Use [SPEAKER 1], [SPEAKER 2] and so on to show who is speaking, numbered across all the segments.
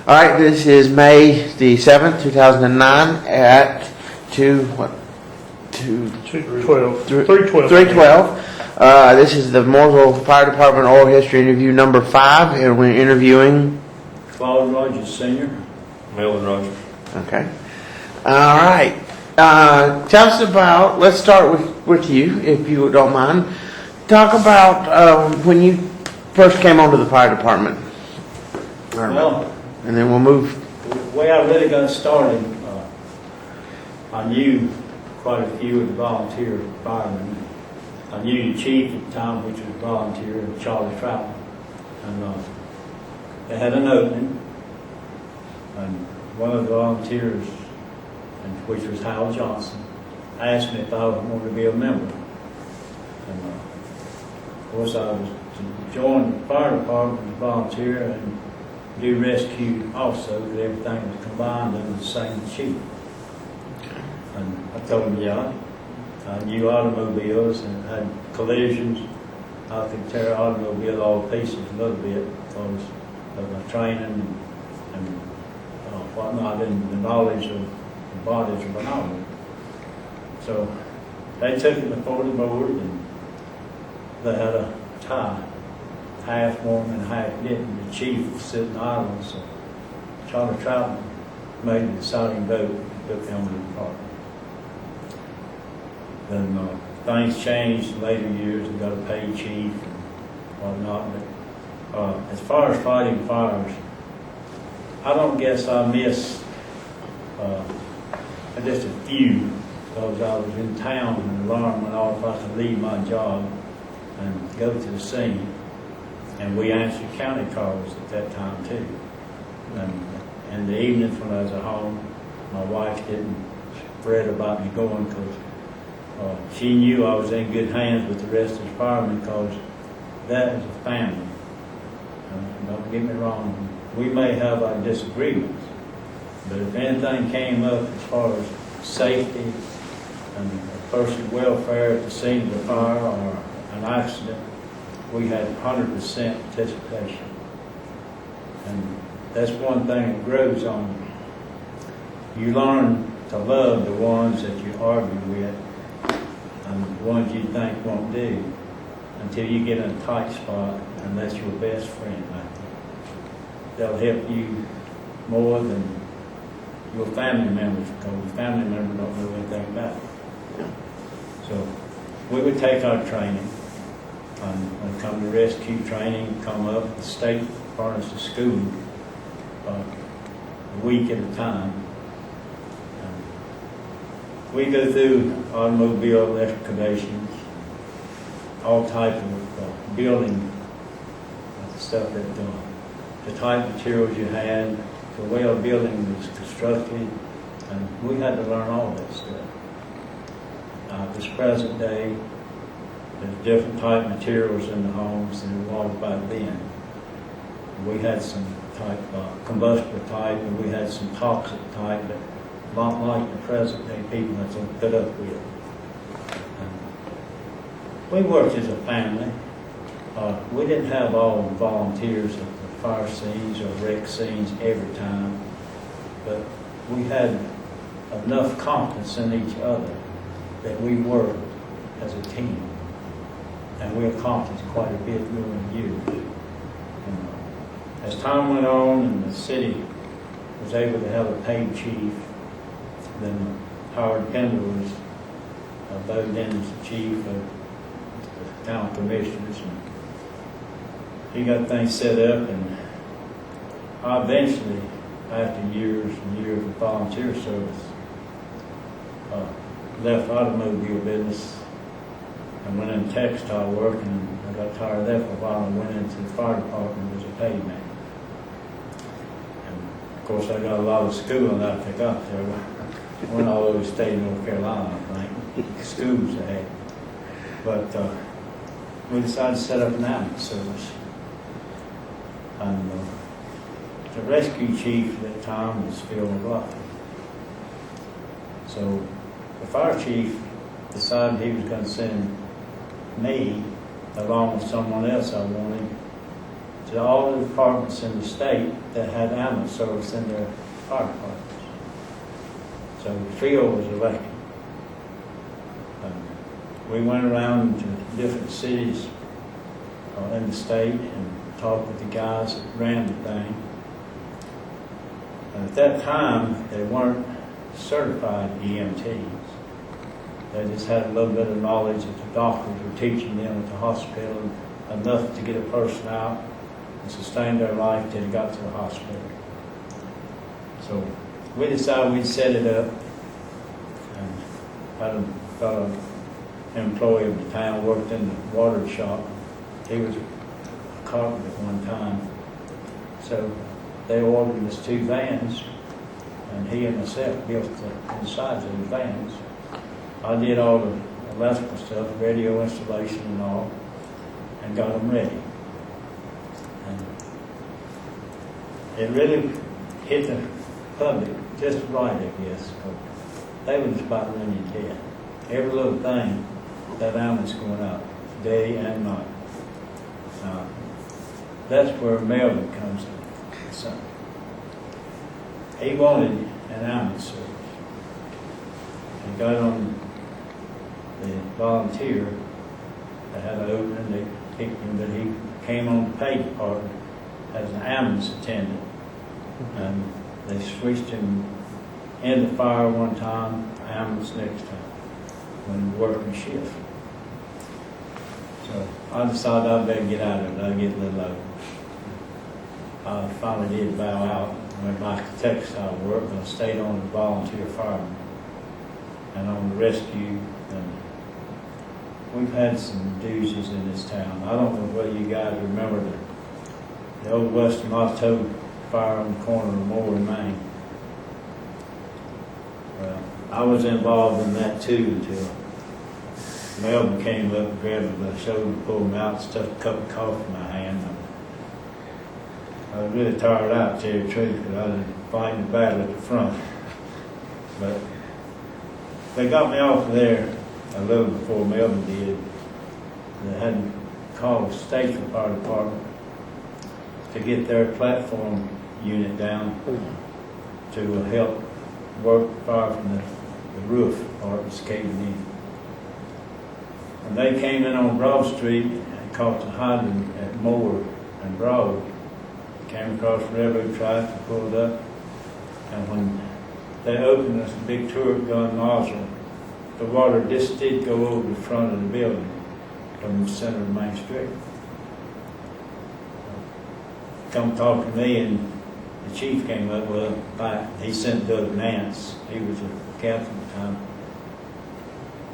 [SPEAKER 1] All right, this is May the 7th, 2009 at 312. This is the Mooresville Fire Department oral history interview number 5, and we're interviewing
[SPEAKER 2] Claude Rogers Sr.
[SPEAKER 3] Melvin Rogers.
[SPEAKER 1] Okay. All right. Tell us about, let's start with you, if you don't mind. Talk about when you first came onto the fire department.
[SPEAKER 2] Well,
[SPEAKER 1] And then we'll move.
[SPEAKER 2] the way I really got started, I knew quite a few of the volunteer firemen. I knew the chief at the time, which was a volunteer, Charlie Troutman. And they had an opening, and one of the volunteers, which was Hal Johnson, asked me if I wanted to be a member. And of course, I was to join the fire department as a volunteer and do rescue also, because everything was combined under the same chief. And I told him, yeah, I knew automobiles and had collisions. I could tear an automobile all to pieces a little bit because of my training and whatnot, and the knowledge of the bodies of an automobile. So they took it before the board, and they had a tie, half woman and half knitting. The chief was sitting idle, so Charlie Troutman made the deciding vote and took him to the department. Then things changed in later years. We got a paid chief and whatnot. But as far as fighting fires, I don't guess I missed just a few, because I was in town when the alarm went off. I could leave my job and go to the scene. And we answered county calls at that time too. And in the evenings when I was at home, my wife didn't fret about me going, because she knew I was in good hands with the rest of the firemen, because that is a family. Don't get me wrong, we may have our disagreements, but if anything came up as far as safety and a person's welfare at the scene of the fire or an accident, we had 100% participation. And that's one thing that grows on you. You learn to love the ones that you argue with and the ones you think won't do, until you get in a tight spot, and that's your best friend right there. They'll help you more than your family members, because your family members don't know anything about it. So we would take our training. When it come to rescue training, come up, the state furnished a school a week at a time. We go through automobile excavations, all type of building stuff that the type of materials you had, the way a building was constructed, and we had to learn all that stuff. This present day, there's different type of materials in the homes than it was back then. We had some type combustible type, and we had some toxic type that not like the present day people that's put up with. We worked as a family. We didn't have all the volunteers at the fire scenes or wreck scenes every time, but we had enough confidence in each other that we worked as a team. And we accomplished quite a bit during the years. And as time went on and the city was able to have a paid chief, then Howard Pender was voted in as the chief of the town commissioners. And he got things set up, and I eventually, after years and years of volunteer service, left automobile business and went in textile work, and I got tired of that for a while and went into the fire department as a paid man. And of course, I got a lot of schooling after I got there. Went all over the state of North Carolina, I think, schools I had. But we decided to set up an ambulance service. And the rescue chief at that time was Phil McLaughlin. So the fire chief decided he was going to send me, along with someone else I wanted, to all the departments in the state that had ambulance service in their fire departments. So Phil was elected. We went around to different cities in the state and talked with the guys that ran the thing. And at that time, they weren't certified EMTs. They just had a little bit of knowledge that the doctors were teaching them at the hospital, enough to get a person out and sustain their life till they got to the hospital. So we decided we'd set it up, and had a fellow employee of the town worked in the water shop. He was a carpenter at one time. So they ordered us 2 vans, and he and myself built the insides of the vans. I did all the electrical stuff, radio installation and all, and got them ready. And it really hit the public just right, I guess. They were just about running dead. Every little thing, that ambulance going out, day and night. That's where Melvin comes in. So, he wanted an ambulance service. He got on the volunteer. They had an opening, they picked him, but he came on the pay department as an ambulance attendant. And they switched him in the fire one time, ambulance next time, when working shift. So I decided I better get out of it. I'd get a little over. I finally did bow out, went back to textile work, and I stayed on the volunteer fireman and on the rescue. And we've had some doozies in this town. I don't know whether you guys remember the old Western Auto fire on the corner of Moore and Main. Well, I was involved in that too until Melvin came up and grabbed me by the shoulder, pulled me out, stuffed a cup of coffee in my hand. I was really tired out, to tell you the truth, because I was fighting the battle at the front. But they got me off of there a little before Melvin did. They had called the Statesville Fire Department to get their platform unit down to help work the fire from the roof part was caving in. And they came in on Broad Street and caught the hydrant at Moore and Broad. Came across the railroad track and pulled up. And when they opened us a big turret gun nozzle, the water just did go over the front of the building from the center of Main Street. Come talk to me, and the chief came up with he sent Doug Nance. He was a captain at the time.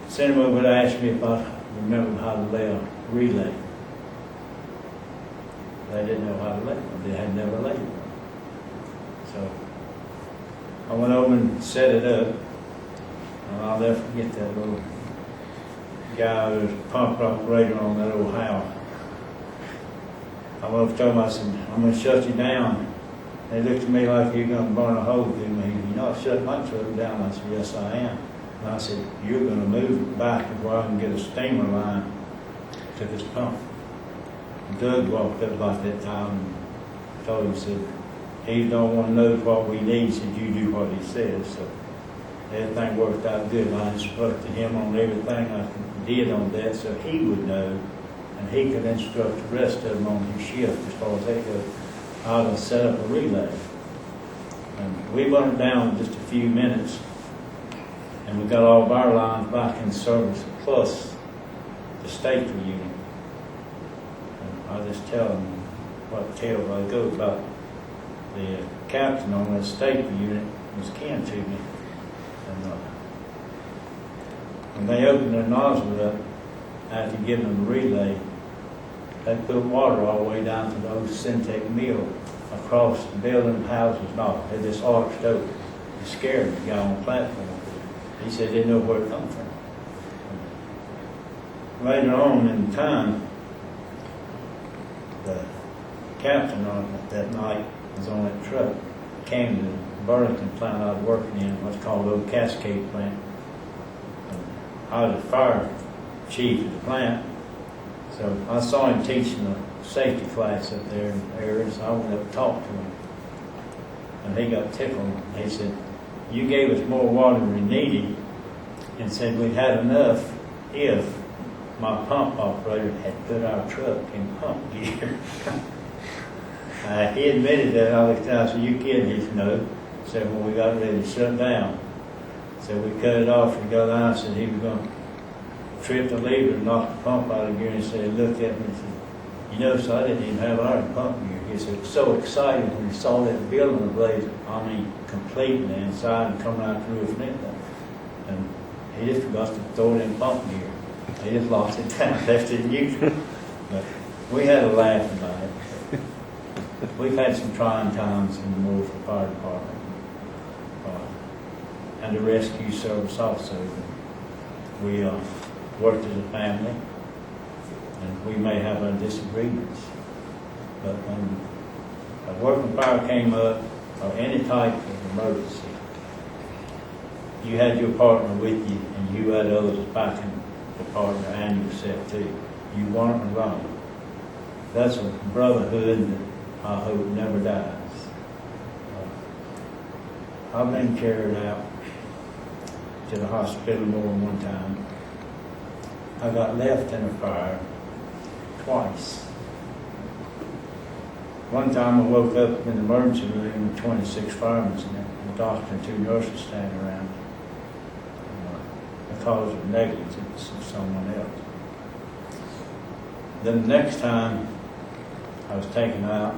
[SPEAKER 2] Sent him over to ask me if I remembered how to lay a relay. They didn't know how to lay one. They had never laid one. So I went over and set it up. And I'll never forget that little guy who was a pump operator on that old house. I went over to him, I said, I'm going to shut you down. They looked at me like you're going to burn a hole through me. You're not shutting my truck down. I said, yes, I am. And I said, you're going to move it back to where I can get a steamer line to this pump. And Doug walked up about that time and told him, said, he don't want to know what we need, said you do what he says. So everything worked out good. I instructed him on everything I did on that so he would know, and he could instruct the rest of them on his shift as far as they go, how to set up a relay. And we burnt it down in just a few minutes, and we got all of our lines back in service, plus the Statesville unit. And I just tell them what tale I go about. The captain on that Statesville unit was kin to me. And when they opened their nozzle up, after giving them a relay, they put water all the way down to the old Syntec mill across the building houses. No, they just arched over. It scared the guy on the platform. He said they didn't know where it come from. Later on in time, the captain on that night was on that truck, came to the Burlington plant I was working in, what's called the old Cascade plant. And I was the fire chief of the plant, so I saw him teaching the safety class up there in Aries. I went up and talked to him. And he got tickled. He said, "You gave us more water than we needed," and said we'd had enough if my pump operator had put our truck in pump gear. He admitted that. I looked down and said, "You kidding?" He said, "No." Said, "When we got ready to shut down." So we cut it off and got down. Said he was going to trip the lever and knock the pump out of gear. And said, he looked at me and said, "You know, so I didn't even have our pump gear." He said, so excited when he saw that building ablaze, I mean, completely inside and coming out the roof and everything. And he just forgot to throw it in pump gear. He just lost it down, left it in neutral. But we had a laugh about it. We've had some trying times in the Mooresville Fire Department. And the rescue service also. We worked as a family, and we may have our disagreements. But when a working fire came up, or any type of emergency, you had your partner with you, and you had others backing the partner and yourself too. You weren't alone. That's a brotherhood that I hope never dies. I've been carried out to the hospital more than one time. I got left in a fire twice. One time I woke up in the emergency room with 26 firemen in there, and the doctor and 2 nurses standing around because of negligence of someone else. Then the next time I was taken out,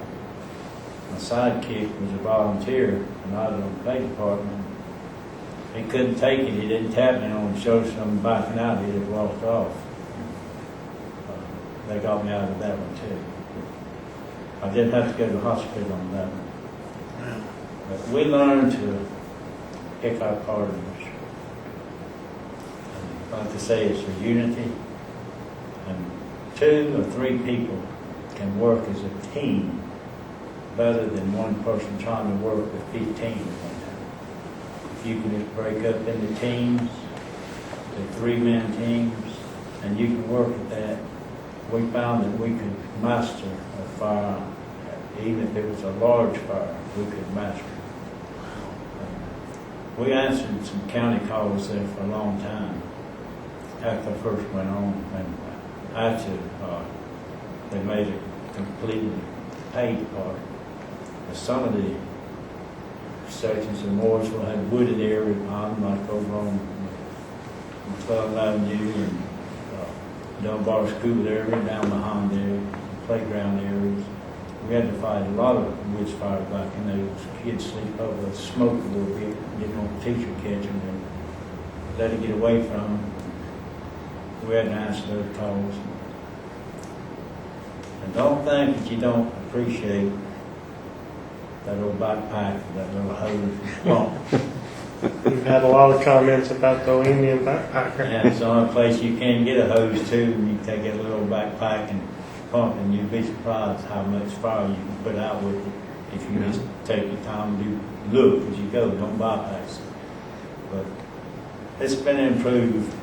[SPEAKER 2] my sidekick was a volunteer, and I was on the play department. He couldn't take it. He didn't tap me on the shoulder, so I'm backing out. He just walked off. They got me out of that one too. I didn't have to go to the hospital on that one. But we learned to pick our partners. And like I say, it's for unity. And 2 or 3 people can work as a team better than one person trying to work with 15 at one time. If you can just break up into teams, the 3-man teams, and you can work at that, we found that we could master a fire. Even if it was a large fire, we could master it. We answered some county calls there for a long time after I first went on, and after they made it completely paid part. Some of the sections of Mooresville had wooded area behind, like over on 12th Avenue and Dunbar School area, down behind there, playground areas. We had to fight a lot of witch fire back in those. Kids sleep over, smoke a little bit, didn't want the teacher catch them, and let it get away from them. We had to answer those calls. And don't think that you don't appreciate that old backpack, that little hose pump.
[SPEAKER 3] We've had a lot of comments about the Indian backpacker.
[SPEAKER 2] Yeah, it's the only place you can get a hose too, and you can take that little backpack and pump, and you'd be surprised how much fire you can put out with it if you just take your time to look as you go, don't bypass it. But it's been improved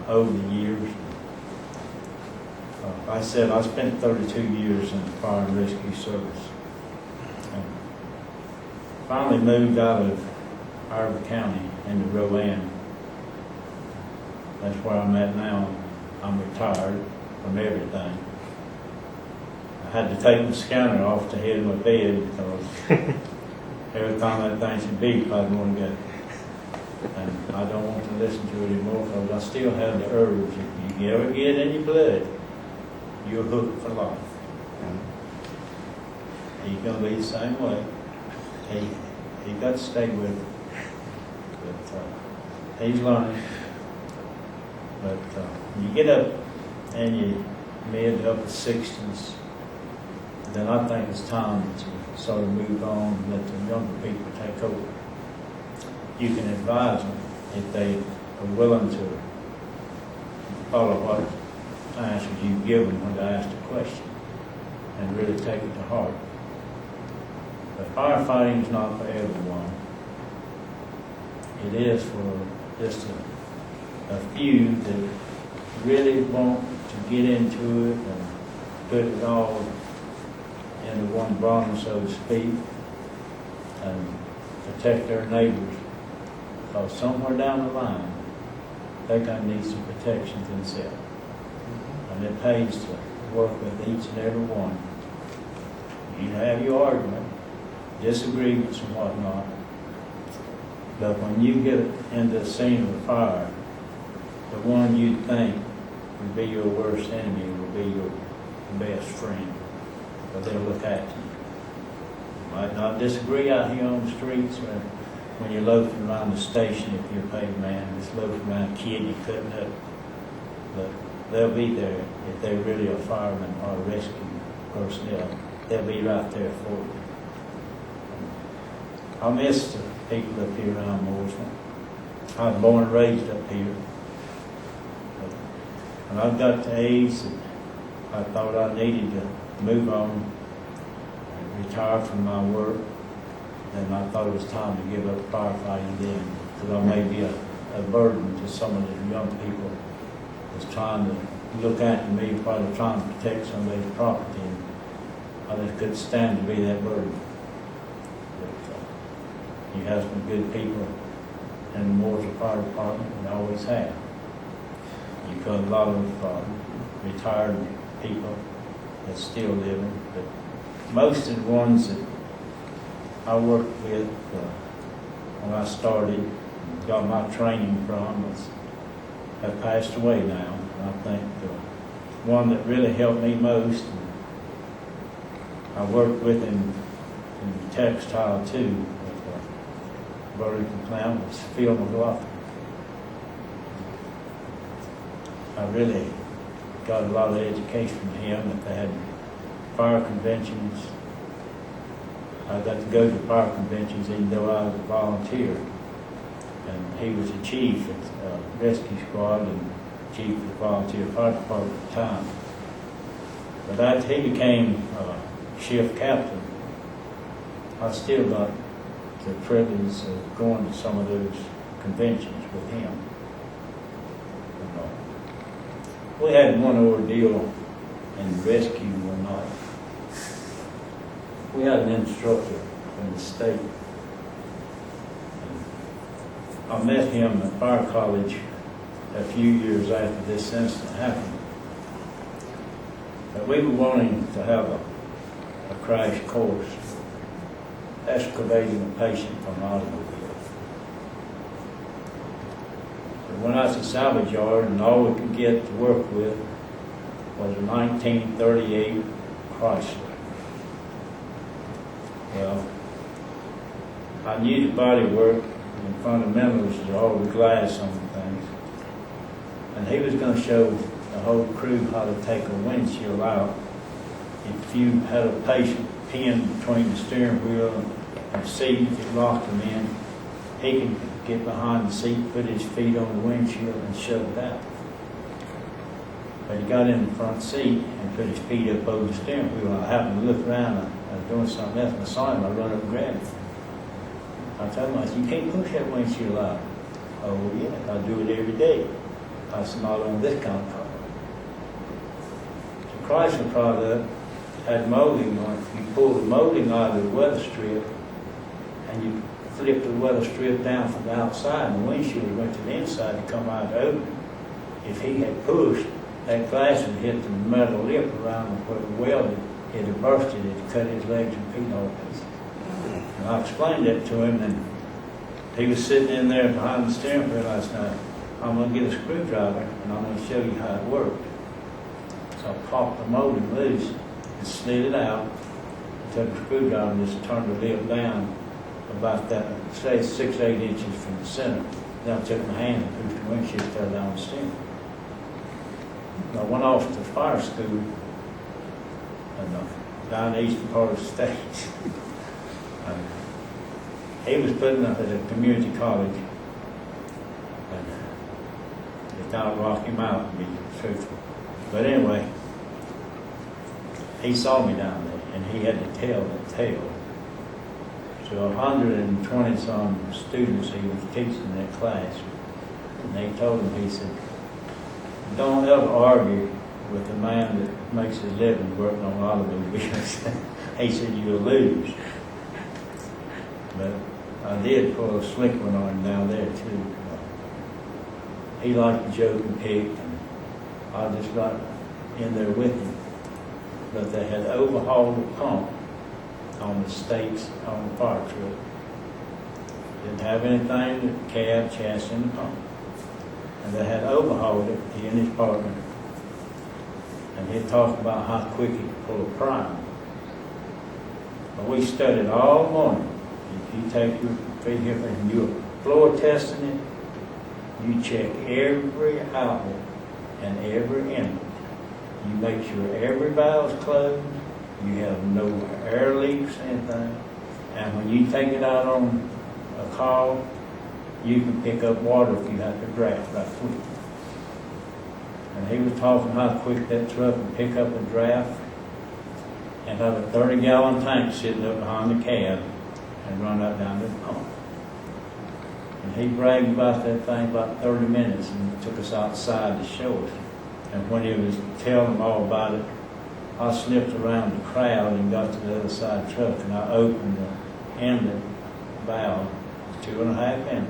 [SPEAKER 2] over the years. I said I spent 32 years in the fire and rescue service. And finally moved out of Harvey County into Rowan. That's where I'm at now. I'm retired from everything. I had to take the scanner off the head of my bed because every time that thing should beep, I'd want to go. And I don't want to listen to it anymore because I still have the urge. If you ever get in your blood, you're hooked for life. He's going to be the same way. He got to stay with it. But he's learning. But you get up in your mid to upper 60s, then I think it's time to sort of move on and let the younger people take over. You can advise them if they are willing to follow what answers you give them when they ask the question and really take it to heart. But firefighting is not for everyone. It is for just a few that really want to get into it and put it all into one barn, so to speak, and protect their neighbors. Because somewhere down the line, they're gonna need some protection themselves. And it pays to work with each and every one. You have your argument, disagreements and whatnot, but when you get into the scene of a fire, the one you think would be your worst enemy will be your best friend, but they'll look at you. Might not disagree out here on the streets or when you're loafing around the station if you're a paid man, just loafing around a kid you're cutting up. But they'll be there if they're really a fireman or a rescue personnel. They'll be right there for you. I miss the people up here around Mooresville. I was born and raised up here. But when I got to age that I thought I needed to move on and retire from my work, and I thought it was time to give up firefighting then, because I may be a burden to some of the young people that's trying to look after me, probably trying to protect somebody's property, and I just couldn't stand to be that burden. But you have some good people in the Mooresville Fire Department, and always have. You've got a lot of retired people that's still living, but most of the ones that I worked with when I started, got my training from, have passed away now. And I think the one that really helped me most, I worked with in textile too, with Burlington plant, was Phil McLaughlin. I really got a lot of education from him. If they had fire conventions, I got to go to fire conventions even though I was a volunteer. And he was the chief at the rescue squad and chief of the volunteer fire department at the time. But after he became shift captain, I still got the privilege of going to some of those conventions with him. We had one ordeal in rescue one night. We had an instructor from the state. And I met him at fire college a few years after this incident happened. But we were wanting to have a crash course, excavating a patient from an automobile. When I was at salvage yard, and all we could get to work with was a 1938 Chrysler. Well, I knew the body work and fundamentals of all the glass on the things. And he was going to show the whole crew how to take a windshield out. If you had a patient pinned between the steering wheel and the seat, if you locked them in, he could get behind the seat, put his feet on the windshield and shove it out. But he got in the front seat and put his feet up over the steering wheel. I happened to look around, I was doing something else, and I saw him, I run up and grabbed him. I told him, I said, you can't push that windshield out. Oh yeah, I do it every day. I said, not on this kind of car. The Chrysler product had molding on it. You pull the molding out of the weather strip and you flip the weather strip down from the outside, and the windshield went to the inside to come out open. If he had pushed, that glass would hit the metal lip around where the weld it had bursted, it cut his legs and feet all pieces. And I explained that to him, and he was sitting in there behind the steering wheel. I said, I'm going to get a screwdriver and I'm going to show you how it worked. So I popped the molding loose and slid it out, took a screwdriver and just turned the lip down about that, say 6-8 inches from the center. Then I took my hand and pushed the windshield fell down the steering. I went off to fire school and down the eastern part of the state. He was putting up at a community college, and they thought I'd rock him out to be truthful. But anyway, he saw me down there, and he had to tell that tale. So 120 some students he was teaching in that class, and they told him, he said, don't ever argue with a man that makes his living working on automobiles. He said, you'll lose. But I did pull a slick one on him down there too. He liked to joke and pick, and I just got in there with him. But they had overhauled the pump on the fire truck. Didn't have anything but cab, chassis, and the pump. And they had overhauled it, he and his partner. And he talked about how quick he could pull a prime. But we studied all morning. If you take your vehicle and you're floor testing it, you check every outlet and every inlet. You make sure every valve's closed, you have no air leaks, anything. And when you take it out on a call, you can pick up water if you have to draft right quick. And he was talking how quick that truck would pick up a draft and have a 30-gallon tank sitting up behind the cab and run up down to the pump. And he bragged about that thing about 30 minutes and took us outside to show us. And when he was telling them all about it, I slipped around the crowd and got to the other side of the truck, and I opened the inlet valve, 2.5 inlet,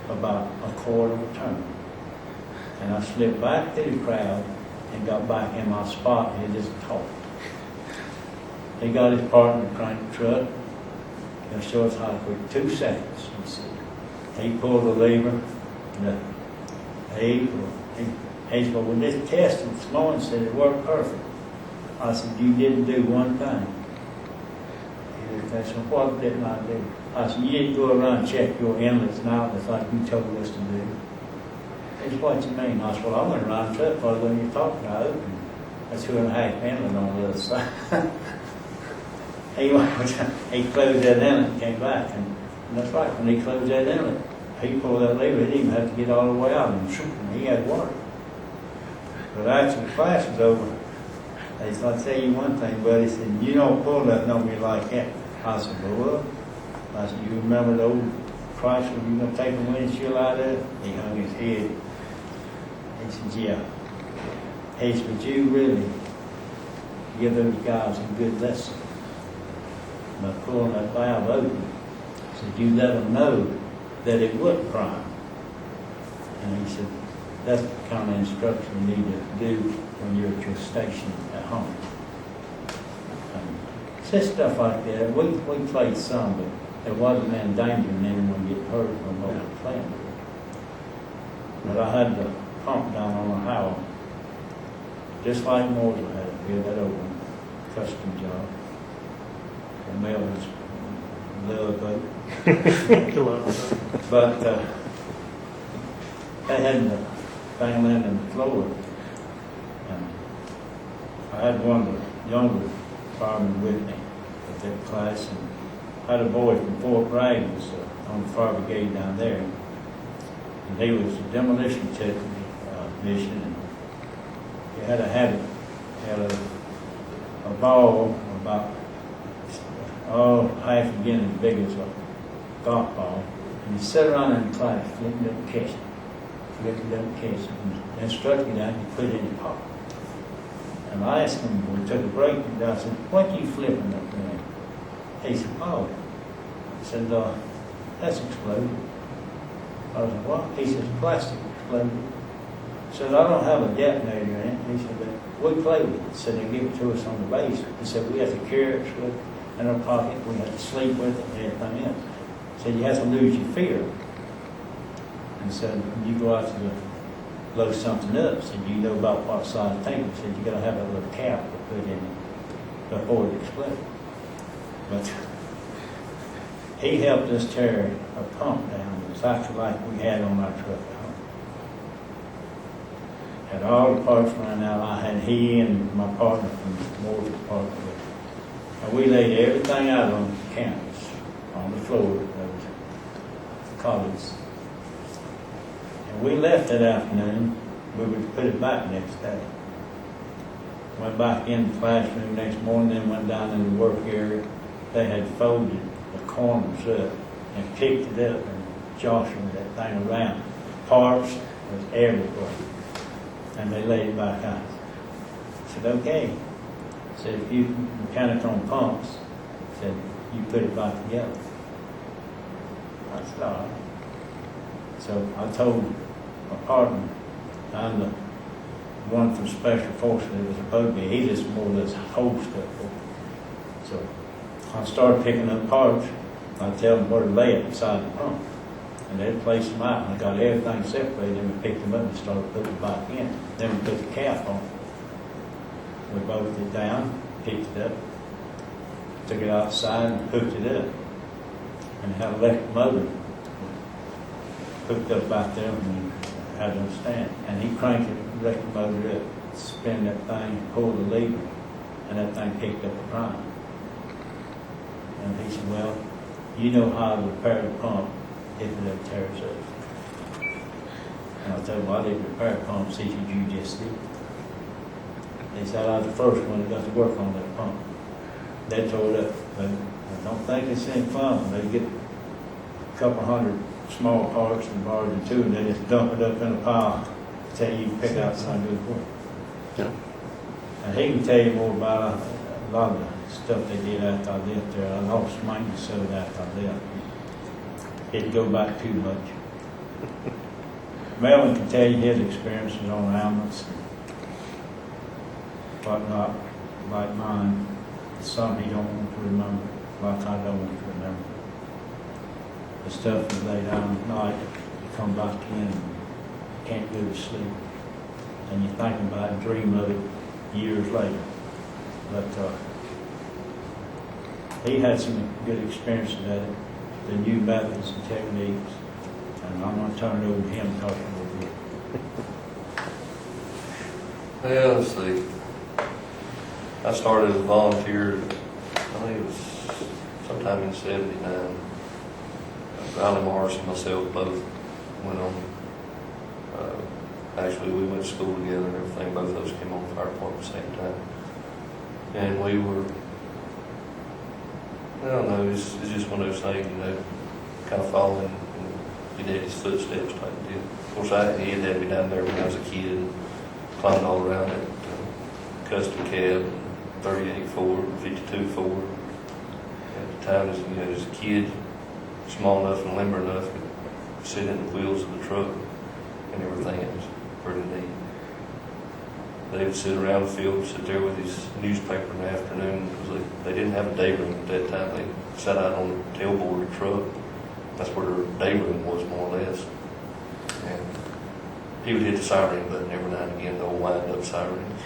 [SPEAKER 2] about a quarter of a turn. And I slipped back through the crowd and got back in my spot, and he just talked. He got his partner to crank the truck and show us how quick, 2 seconds, he said. He pulled the lever, nothing. He said, well, this test this morning said it worked perfect. I said, you didn't do one thing. He said, what didn't I do? I said, you didn't go around and check your inlets and outlets like you told us to do. He said, what you mean? I said, well, I went around the truck for when you're talking, I opened a 2.5 inlet on the other side. He closed that inlet and came back, and that's right, when he closed that inlet, he pulled that lever, he didn't even have to get all the way out, and he had water. But after the class was over, he said, I'll tell you one thing, buddy. He said, you don't pull nothing on me like that. I said, well, I said, you remember the old Chrysler, you going to take the windshield out of it? He hung his head. He said, yeah. He said, but you really give those guys a good lesson by pulling that valve open. He said, you let them know that it would prime. And he said, that's the kind of instruction you need to do when you're at your station at home. Just stuff like that. We played some, but there wasn't any danger in anyone getting hurt from what we were playing. But I had the pump down on the highway, just like Mooresville had it. We had that over custom job. The mail was love boat. But they had the thing laying on the floor. And I had one of the younger firemen with me at that class, and I had a boy from Fort Bragg was on the fire brigade down there. And he was a demolition technician, and he had a habit, had a ball about half again as big as a golf ball, and he sat around in the class, flipping up and catching it. Flipping up and catching it. And the instructor down, he put it in his pocket. And I asked him, when we took a break, and I said, what are you flipping up there? He said, oh. I said, that's exploded. I was like, what? He said, plastic exploded. I said, I don't have a detonator in it. He said, but we play with it. He said, they give it to us on the base. He said, we have to carry it in our pocket. We have to sleep with it and everything else. He said, you have to lose your fear. And so when you go out to blow something up, said, you know about what size tank. He said, you got to have a little cap to put in it before it explodes. But he helped us tear a pump down exactly like we had on our truck at home. Had all the parts run out. I had he and my partner from Mooresville partner with me. And we laid everything out on the campus, on the floor of the college. And we left that afternoon. We would put it back next day. Went back in the classroom next morning, then went down in the work area. They had folded the corners up and picked it up and jostled that thing around. Parts was everywhere. And they laid it back out. I said, okay. I said, if you mechanic on pumps, I said, you put it back together. I said, all right. So I told my partner, I'm the one from Special Forces that was supposed to be, he just more or less holds stuff for me. So I started picking up parts, I tell them where to lay it beside the pump. And they'd place them out, and I got everything separated, then we picked them up and started putting them back in. Then we put the cap on. We bolted it down, picked it up, took it outside and hooked it up. And had an electric motor hooked up out there and had it on stand. And he cranked the electric motor up, spin that thing, pull the lever, and that thing picked up the prime. And he said, well, you know how to repair the pump if it ever tears up. And I told him, well, I didn't repair pumps, he said, you just did. He said, I was the first one that got to work on that pump. They tore it up, but I don't think it's any fun. They get a couple hundred small parts and barge or two, and they just dump it up in a pile until you pick out something good work.
[SPEAKER 1] Yeah.
[SPEAKER 2] And he can tell you more about a lot of the stuff they did after I left there. I lost maintenance of it after I left. Didn't go back too much. Melvin can tell you his experiences on ambulance and whatnot, like mine. Some he don't want to remember, like I don't want to remember. The stuff you lay down at night, you come back in, and can't go to sleep. And you think about it, dream of it years later. But he had some good experiences at it, the new methods and techniques. And I'm going to turn it over to him to talk a little bit.
[SPEAKER 4] Yeah, let's see. I started as a volunteer, I think it was sometime in '79. Riley Morris and myself both went on. Actually, we went to school together and everything. Both of us came on the fire department at the same time. And we were, I don't know, it's just one of those things, kind of following your daddy's footsteps type deal. Of course, he had me down there when I was a kid and climbed all around it. Custom cab, 38 Ford, 52 Ford. At the time, as a kid, small enough and limber enough to sit in the wheels of the truck and everything. It was pretty neat. They would sit around the field, sit there with his newspaper in the afternoon, because they didn't have a day room at that time. They sat out on the tailboard of the truck. That's where their day room was, more or less. And he would hit the siren button every now and again, the old wind-up sirens.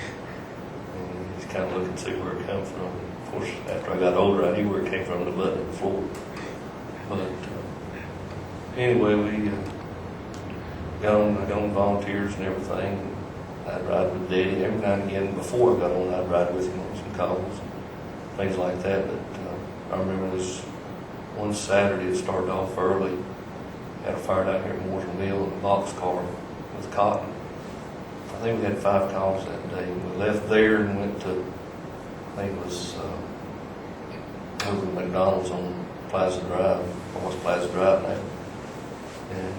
[SPEAKER 4] And he's kind of looking to see where it come from. Of course, after I got older, I knew where it came from, the button on the floor. But anyway, we got on volunteers and everything. I'd ride with Daddy every now and again. Before I got on, I'd ride with him on some calls, things like that. But I remember this one Saturday, it started off early. Had a fire down here at Mooresville Mill in a boxcar with cotton. I think we had 5 calls that day. We left there and went to, I think it was over to McDonald's on Plaza Drive, or what's Plaza Drive now. And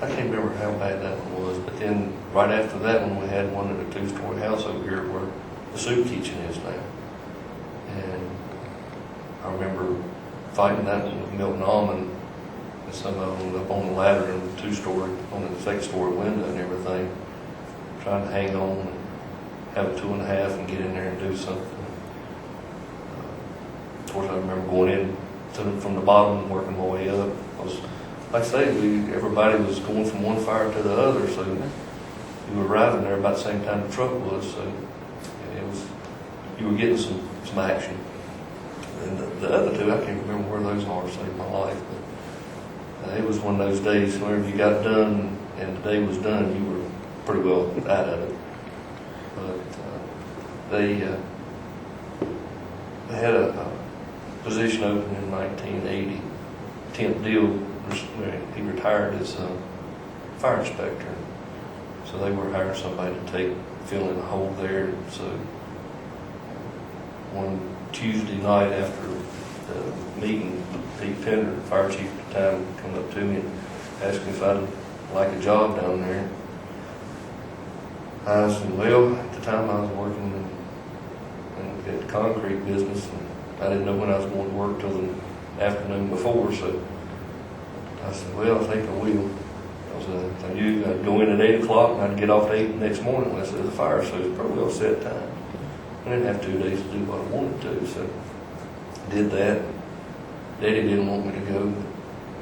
[SPEAKER 4] I can't remember how bad that one was, but then right after that one, we had one at a 2-story house over here where the soup kitchen is now. And I remember fighting that one with Milton Almond, and some of them up on the ladder in the 2-story, on the 2nd-story window and everything, trying to hang on and have a 2.5 and get in there and do something. Of course, I remember going in to them from the bottom and working my way up. Like I say, everybody was going from one fire to the other, so you were arriving there about the same time the truck was, so you were getting some action. And the other 2, I can't remember where those are, saved my life, but it was one of those days whenever you got done and the day was done, you were pretty well out of it. But they had a position open in 1980, 10th deal. He retired as a fire inspector, so they were hiring somebody to fill in a hole there. So one Tuesday night after the meeting, Pete Pender, the fire chief at the time, come up to me and asked me if I'd like a job down there. I said, well, at the time I was working in the concrete business, and I didn't know when I was going to work till the afternoon before, so I said, well, I think I will. I knew I'd go in at 8 o'clock and I'd get off at 8 the next morning unless there was a fire, so it was pretty well set time. I didn't have 2 days to do what I wanted to, so did that. Daddy didn't want me to go,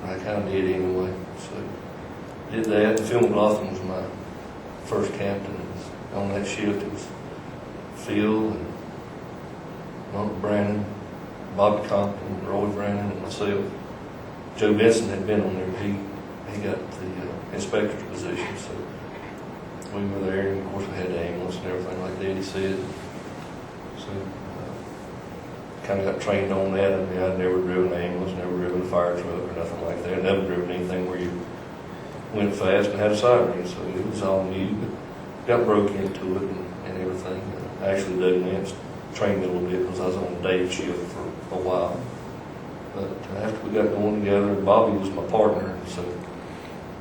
[SPEAKER 4] but I kind of did anyway, so did that. Phil McLaughlin was my first captain. On that shift, it was Phil and Mark Brannon, Bobby Compton, Roy Brannon, and myself. Joe Benson had been on there, but he got the inspector's position, so we were there, and of course we had the ambulance and everything like Daddy said. So kind of got trained on that. I mean, I'd never driven an ambulance, never driven a fire truck or nothing like that. Never driven anything where you went fast and had a siren, so it was all new, but got broke into it and everything. Actually, Doug Nance trained me a little bit because I was on day shift for a while. But after we got going together, Bobby was my partner, so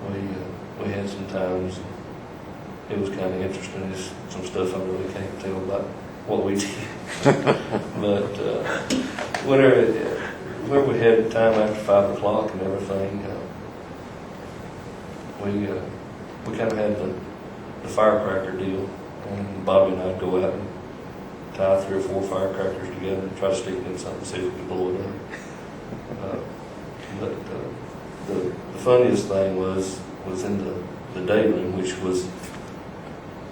[SPEAKER 4] we had some times. It was kind of interesting. Just some stuff I really can't tell about what we did. But where we had time after 5 o'clock and everything, we kind of had the firecracker deal, and Bobby and I'd go out and tie 3 or 4 firecrackers together and try to stick them in something, see if we could blow it up. But the funniest thing was in the day room, which was,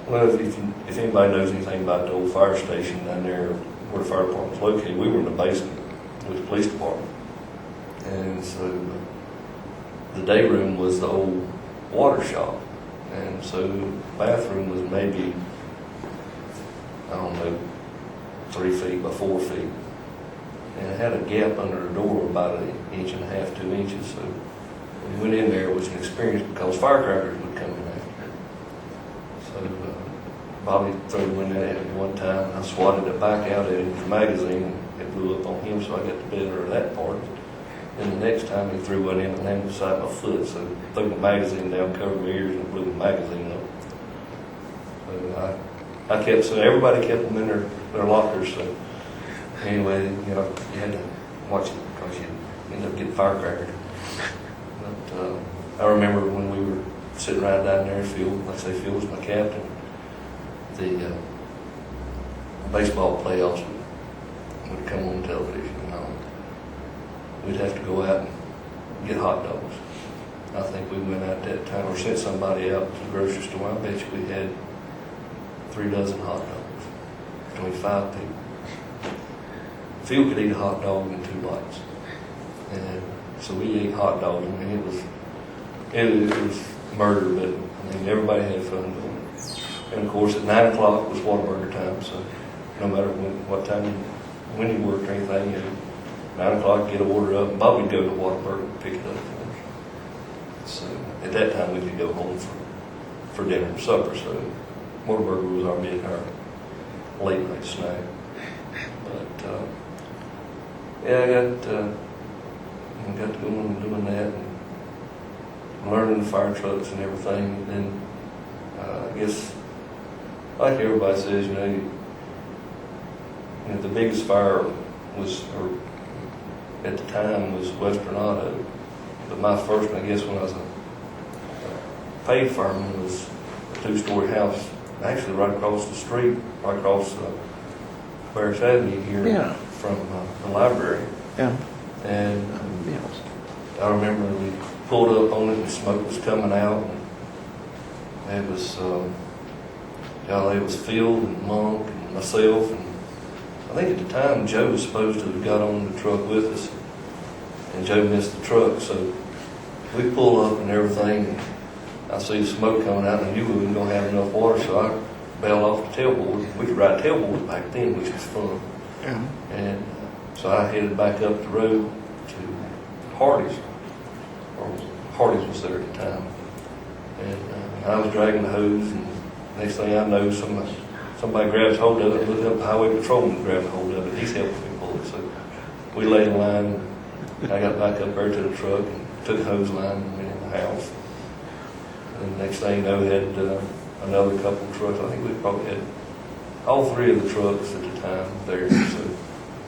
[SPEAKER 4] well, if anybody knows anything about the old fire station down there where the fire department was located, we were in the basement with the police department. And so the day room was the old water shop. And so the bathroom was maybe, I don't know, 3 feet by 4 feet. And it had a gap under the door about 1.5 inches, 2 inches. So when we went in there, it was an experience because firecrackers would come in after it. So Bobby threw one at me one time, and I swatted it back out at him with a magazine. It blew up on him, so I got the better of that part. Then the next time he threw one in and landed beside my foot, so I threw the magazine down, covered my ears, and blew the magazine up. So I kept, so everybody kept them in their lockers. So anyway, you had to watch it because you end up getting firecracker. But I remember when we were sitting right down there, Phil, like I say, Phil was my captain. The baseball playoffs would come on television. We'd have to go out and get hot dogs. I think we went out that time or sent somebody out to the grocery store. I bet you we had 3 dozen hot dogs between 5 people. Phil could eat a hot dog in 2 bites. And so we ate hot dogs. I mean, it was murder, but I mean, everybody had fun doing it. And of course, at 9 o'clock was Whataburger time, so no matter when you worked or anything, 9 o'clock, get an order up, and Bob would go to Whataburger and pick it up for us. So at that time, we could go home for dinner and supper. So Whataburger was our late night snack. But yeah, I got to go on doing that and learning the fire trucks and everything. And then I guess, like everybody says, the biggest fire was, or at the time, was Western Auto. But my first one, I guess, when I was a paid fireman, was a 2-story house, actually right across the street, right across Barris Avenue here from the library. Yeah. And I remember we pulled up on it, and smoke was coming out. And it was, it was Phil and Monk and myself, and I think at the time Joe was supposed to have got on the truck with us, and Joe missed the truck, so we pull up and everything, and I see the smoke coming out, and I knew we weren't going to have enough water, so I bailed off the tailboard. We could ride tailboards back then, which was fun. Yeah. And so I headed back up the road to Hardy's, or Hardy's was there at the time, and I was dragging the hose, and next thing I know, somebody grabs hold of it, looked up, the highway patrolman grabbed hold of it. He's helping me pull it. So we laid in line. I got back up there to the truck and took the hose line and went in the house. And the next thing you know, had another couple of trucks. I think we probably had all three of the trucks at the time there. So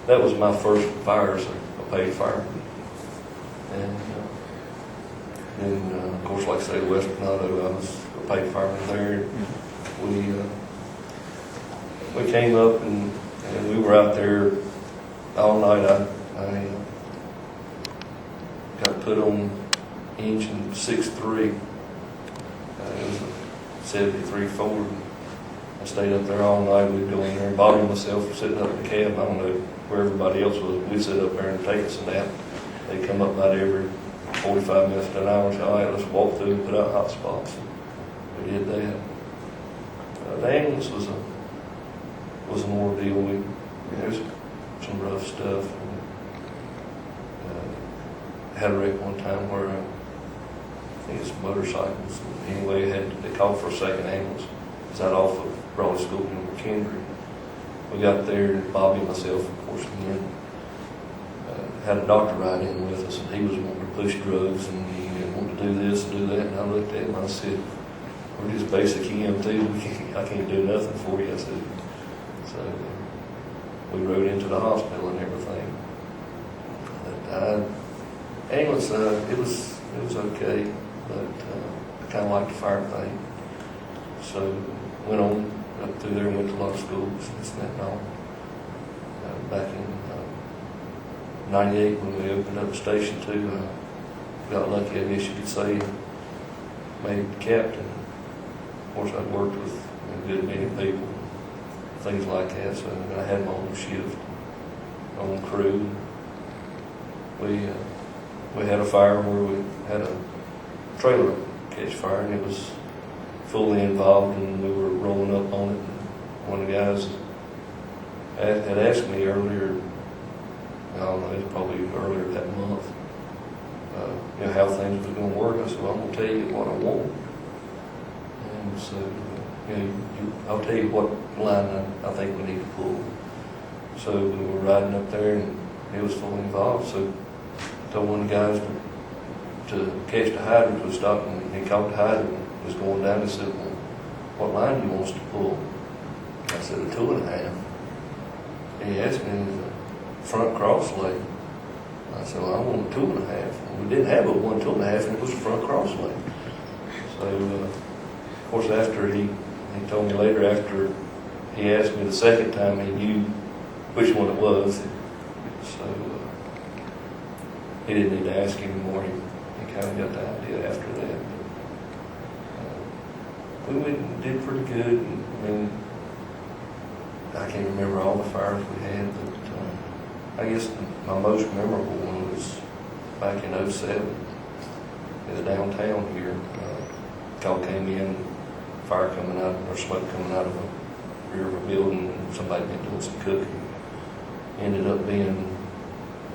[SPEAKER 4] that was my first fire as a paid fireman. And then, of course, like I say, West Granado, I was a paid fireman there. We came up and we were out there all night. I got put on engine 6.3. It was a 73 Ford. I stayed up there all night. We'd go in there, and Bobby and myself were sitting up in the cab. I don't know where everybody else was. We'd sit up there and take us a nap. They'd come up about every 45 minutes to an hour and say, all right, let's walk through and put out hot spots. We did that. The ambulance was an ordeal. There's some rough stuff. Had a wreck one time where I think it's motorcycles. Anyway, they called for a second ambulance. It was out off of Raleigh School in McKendree. We got there, and Bobby and myself, of course, again, had a doctor ride in with us, and he was wanting to push drugs, and he wanted to do this and do that. And I looked at him and I said, we're just basic EMT. I can't do nothing for you. I said, so we rode into the hospital and everything. Ambulance, it was okay, but I kind of liked the fire thing. So went on up through there and went to a lot of schools, this and that and all. Back in 98 when we opened up Station 2, got lucky, I guess you could say, made captain. Of course, I'd worked with a good many people, things like that, so I had my own shift, my own crew. We had a fire where we had a trailer catch fire, and it was fully involved, and we were rolling up on it. And one of the guys had asked me earlier, I don't know, it was probably earlier that month, how things were going to work. I said, well, I'm going to tell you what I want. And so, I'll tell you what line I think we need to pull. So we were riding up there, and it was fully involved. So I told one of the guys to catch the hydrant was stopping, and he caught the hydrant and was going down and said, well, what line do you want us to pull? I said, a 2.5. And he asked me, the front cross lane. I said, well, I want a 2.5. We didn't have a 2.5, and it was the front cross lane. So, of course, after he told me later, after he asked me the second time, he knew which one it was. So he didn't need to ask anymore. He kind of got the idea after that. We did pretty good. I mean, I can't remember all the fires we had, but I guess my most memorable one was back in 07 in the downtown here. Call came in, fire coming out, or smoke coming out of the rear of a building, and somebody been doing some cooking. Ended up being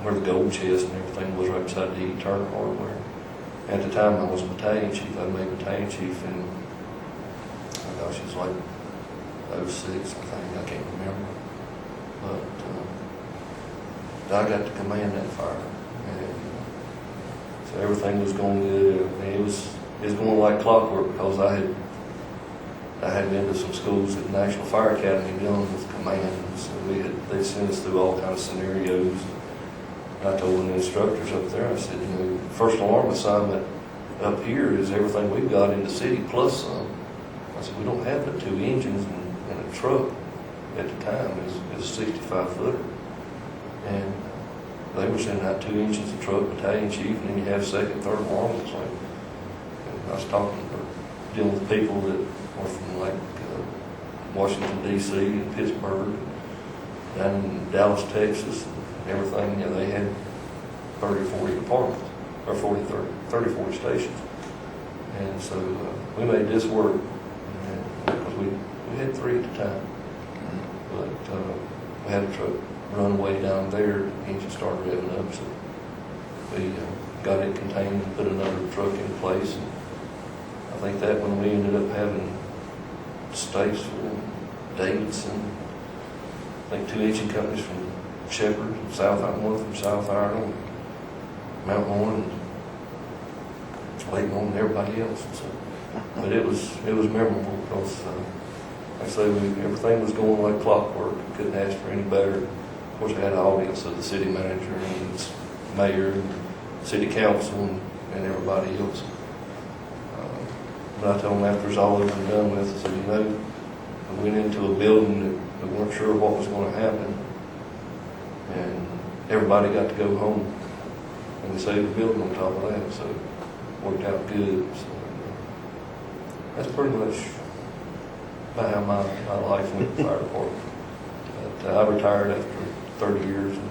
[SPEAKER 4] where the gold chest and everything was, right beside the Turner Hardware. At the time, I was battalion chief. I made battalion chief in, oh gosh, it was like 06, I think. I can't remember. But I got to command that fire. And so everything was going good. I mean, it was going like clockwork, because I had been to some schools at the National Fire Academy dealing with command. So they sent us through all kinds of scenarios. I told the instructors up there, I said, first alarm assignment up here is everything we've got in the city plus some. I said, we don't have but 2 engines and a truck at the time is a 65-footer. And they were sending out 2 engines, a truck, battalion chief, and then you have second, third alarm. It's like, I was dealing with people that were from like Washington, D.C. and Pittsburgh, down in Dallas, Texas, and everything. They had 30 or 40 departments, or 30, 40 stations. And so we made this work, because we had 3 at the time. But we had a truck run way down there, the engine started revving up, so we got it contained and put another truck in place. And I think that when we ended up having Statesville, Davidson, I think 2 engine companies from Shepherd, one from South Ireland, Mount Horn, and waiting on everybody else. And so But it was memorable because, like I say, everything was going like clockwork. Couldn't ask for any better. Of course, I had an audience of the city manager and the mayor and city council and everybody else. But I told them after it was all over and done with, I said, you know, I went into a building that we weren't sure what was going to happen. And everybody got to go home. And we saved the building on top of that, so it worked out good. So, that's pretty much about how my life went with the fire department. But, I retired after 30 years. And,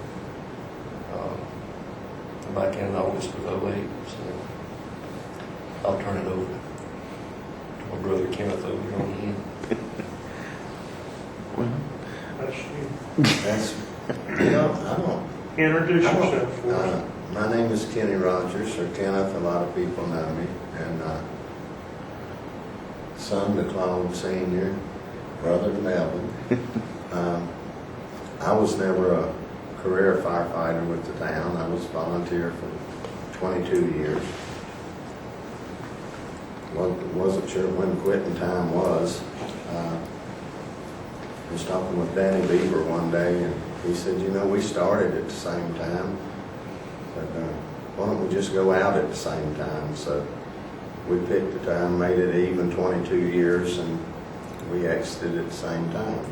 [SPEAKER 4] I'm back in August of 08, so I'll turn it over to my brother Kenneth over here on the end.
[SPEAKER 1] Well,
[SPEAKER 3] That's you.
[SPEAKER 5] That's, you know, I don't.
[SPEAKER 3] Introduce
[SPEAKER 5] I don't-
[SPEAKER 3] yourself for us.
[SPEAKER 5] My name is Kenny Rogers, or Kenneth, a lot of people know me, and son to Claude Senior, brother to Melvin. I was never a career firefighter with the town. I was volunteer for 22 years. Wasn't sure when quitting time was. I was talking with Danny Beaver one day, and he said, you know, we started at the same time, but why don't we just go out at the same time? So we picked the time, made it even 22 years, and we exited at the same time.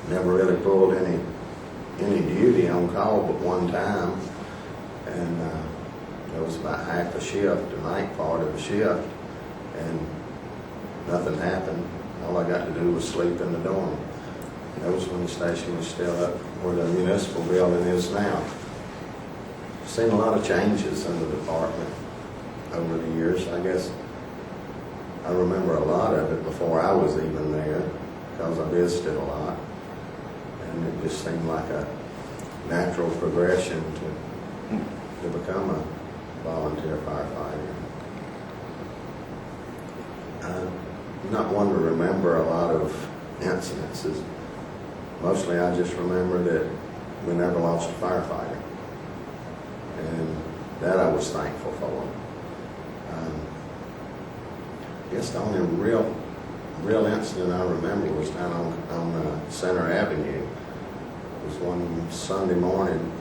[SPEAKER 5] Never really pulled any duty on call but one time, and it was about half a shift, the night part of a shift, and nothing happened. All I got to do was sleep in the dorm. That was when the station was still up where the municipal building is now. Seen a lot of changes in the department over the years. I guess I remember a lot of it before I was even there because I visited a lot. And it just seemed like a natural progression to become a volunteer firefighter. I'm not one to remember a lot of incidences. Mostly I just remember that we never lost a firefighter. And that I was thankful for. I guess the only real incident I remember was down on Center Avenue. It was one Sunday morning.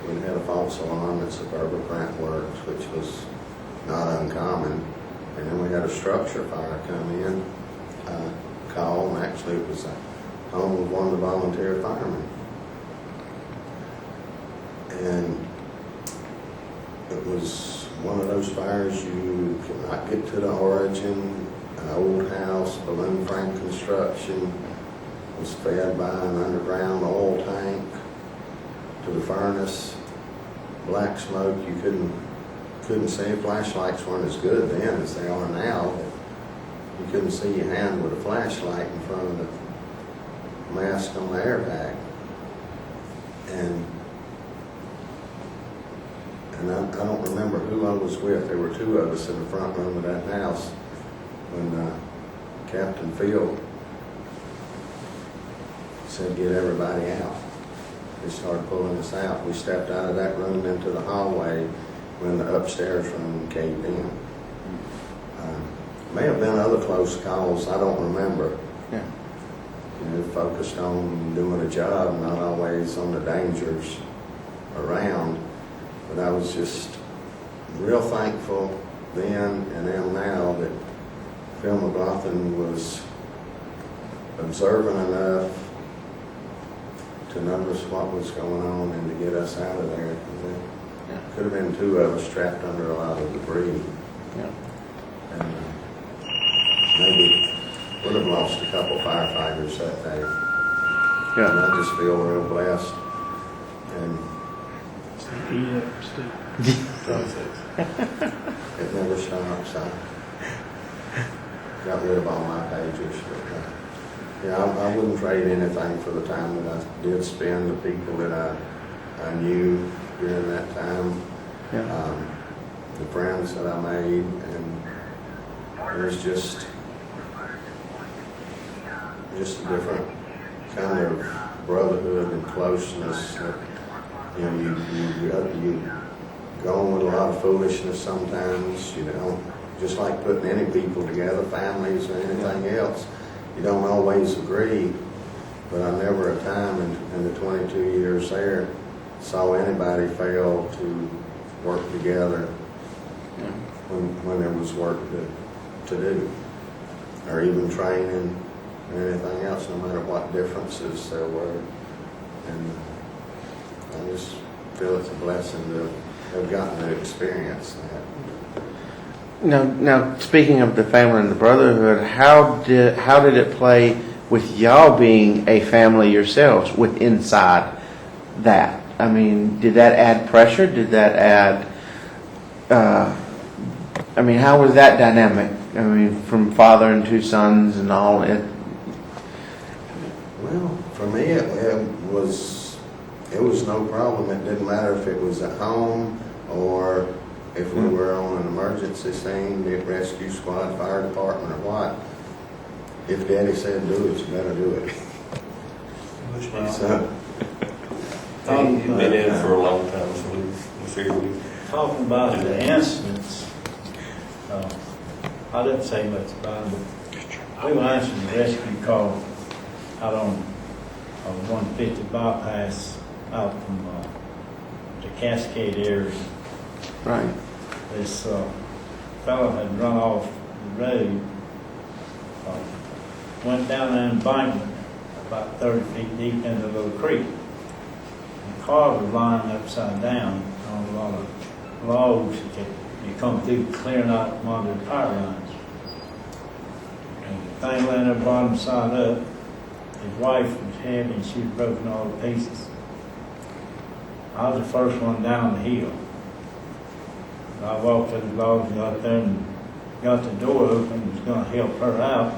[SPEAKER 5] We had a false alarm at Suburban Grant Works, which was not uncommon. And then we had a structure fire come in, call, and actually it was a home of one of the volunteer firemen. And it was one of those fires you could not get to the origin. An old house, balloon frame construction, was fed by an underground oil tank to the furnace. Black smoke, you couldn't see. Flashlights weren't as good then as they are now. You couldn't see your hand with a flashlight in front of the mask on the airbag. And I don't remember who I was with. There were two of us in the front room of that house when Captain Field said, get everybody out. They started pulling us out. We stepped out of that room into the hallway when the upstairs room caved in. May have been other close calls, I don't remember.
[SPEAKER 1] yeah.
[SPEAKER 5] You know, focused on doing a job, not always on the dangers around. But I was just real thankful then and am now that Phil McLaughlin was observant enough to notice what was going on and to get us out of there.
[SPEAKER 1] Yeah.
[SPEAKER 5] Could have been two of us trapped under a lot of debris.
[SPEAKER 1] Yeah.
[SPEAKER 5] And maybe would have lost a couple firefighters that day. And
[SPEAKER 1] Yeah.
[SPEAKER 5] I just feel real blessed. And it never stops. I got rid of all my pages. But, yeah, I wouldn't trade anything for the time that I did spend, the people that I knew during that time,
[SPEAKER 1] Yeah.
[SPEAKER 5] the friends that I made, and there's just a different kind of brotherhood and closeness that, you know, you go on with a lot of foolishness sometimes, you know, just like putting any people together, families or anything else. You don't always agree, but I never a time in the 22 years there saw anybody fail to work together when there was work to do, or even training or anything else, no matter what differences there were. And I just feel it's a blessing to have gotten to experience that.
[SPEAKER 1] Now, speaking of the family and the brotherhood, how did it play with y'all being a family yourselves with inside that? I mean, did that add pressure? Did that add? I mean, how was that dynamic? I mean, from father and two sons and all it.
[SPEAKER 5] Well, for me, it was no problem. It didn't matter if it was at home or if we were on an emergency scene, the rescue squad, fire department, or what. If Daddy said do it, you better do it. So,
[SPEAKER 4] He's been in it for a long time, so we figured we.
[SPEAKER 2] Talking about the incidents, I didn't say much about it, but we were answering the rescue call out on 150 bypass out from the Cascade area.
[SPEAKER 1] Right.
[SPEAKER 2] This fellow had run off the road, went down an embankment about 30 feet deep into a little creek. The car was lying upside down on a lot of logs that you come through clearing out from under the power lines. And the thing landed up bottom side up. His wife was heavy and she was broken all to pieces. I was the first one down the hill. I walked to the logs and got there and got the door open and was going to help her out.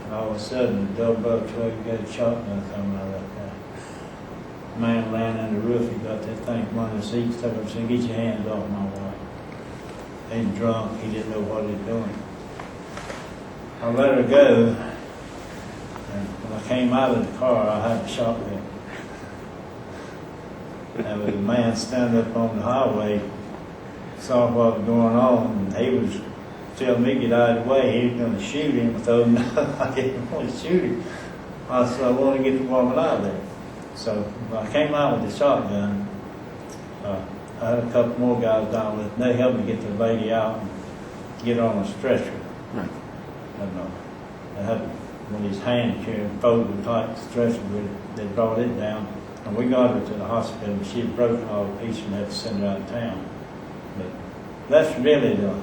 [SPEAKER 2] And all of a sudden, the double truck got a shotgun coming out of that guy. Man laying in the roof, he got that thing from under the seat, stuck up, said, "Get your hands off my wife." He's drunk, he didn't know what he was doing. I let her go, and when I came out of the car, I had a shotgun. And there was a man standing up on the highway, saw what was going on, and he was telling me to get out of the way. He was going to shoot him. I told him I didn't want to shoot him. I said, I want to get the woman out of there. So when I came out with the shotgun, I had a couple more guys down with me. They helped me get the lady out and get her on a stretcher.
[SPEAKER 1] Right.
[SPEAKER 2] And I had one of these hand carried folded type stretcher with it. They brought it down. And we got her to the hospital. She had broken all the pieces and had to send her out of town. But that's really the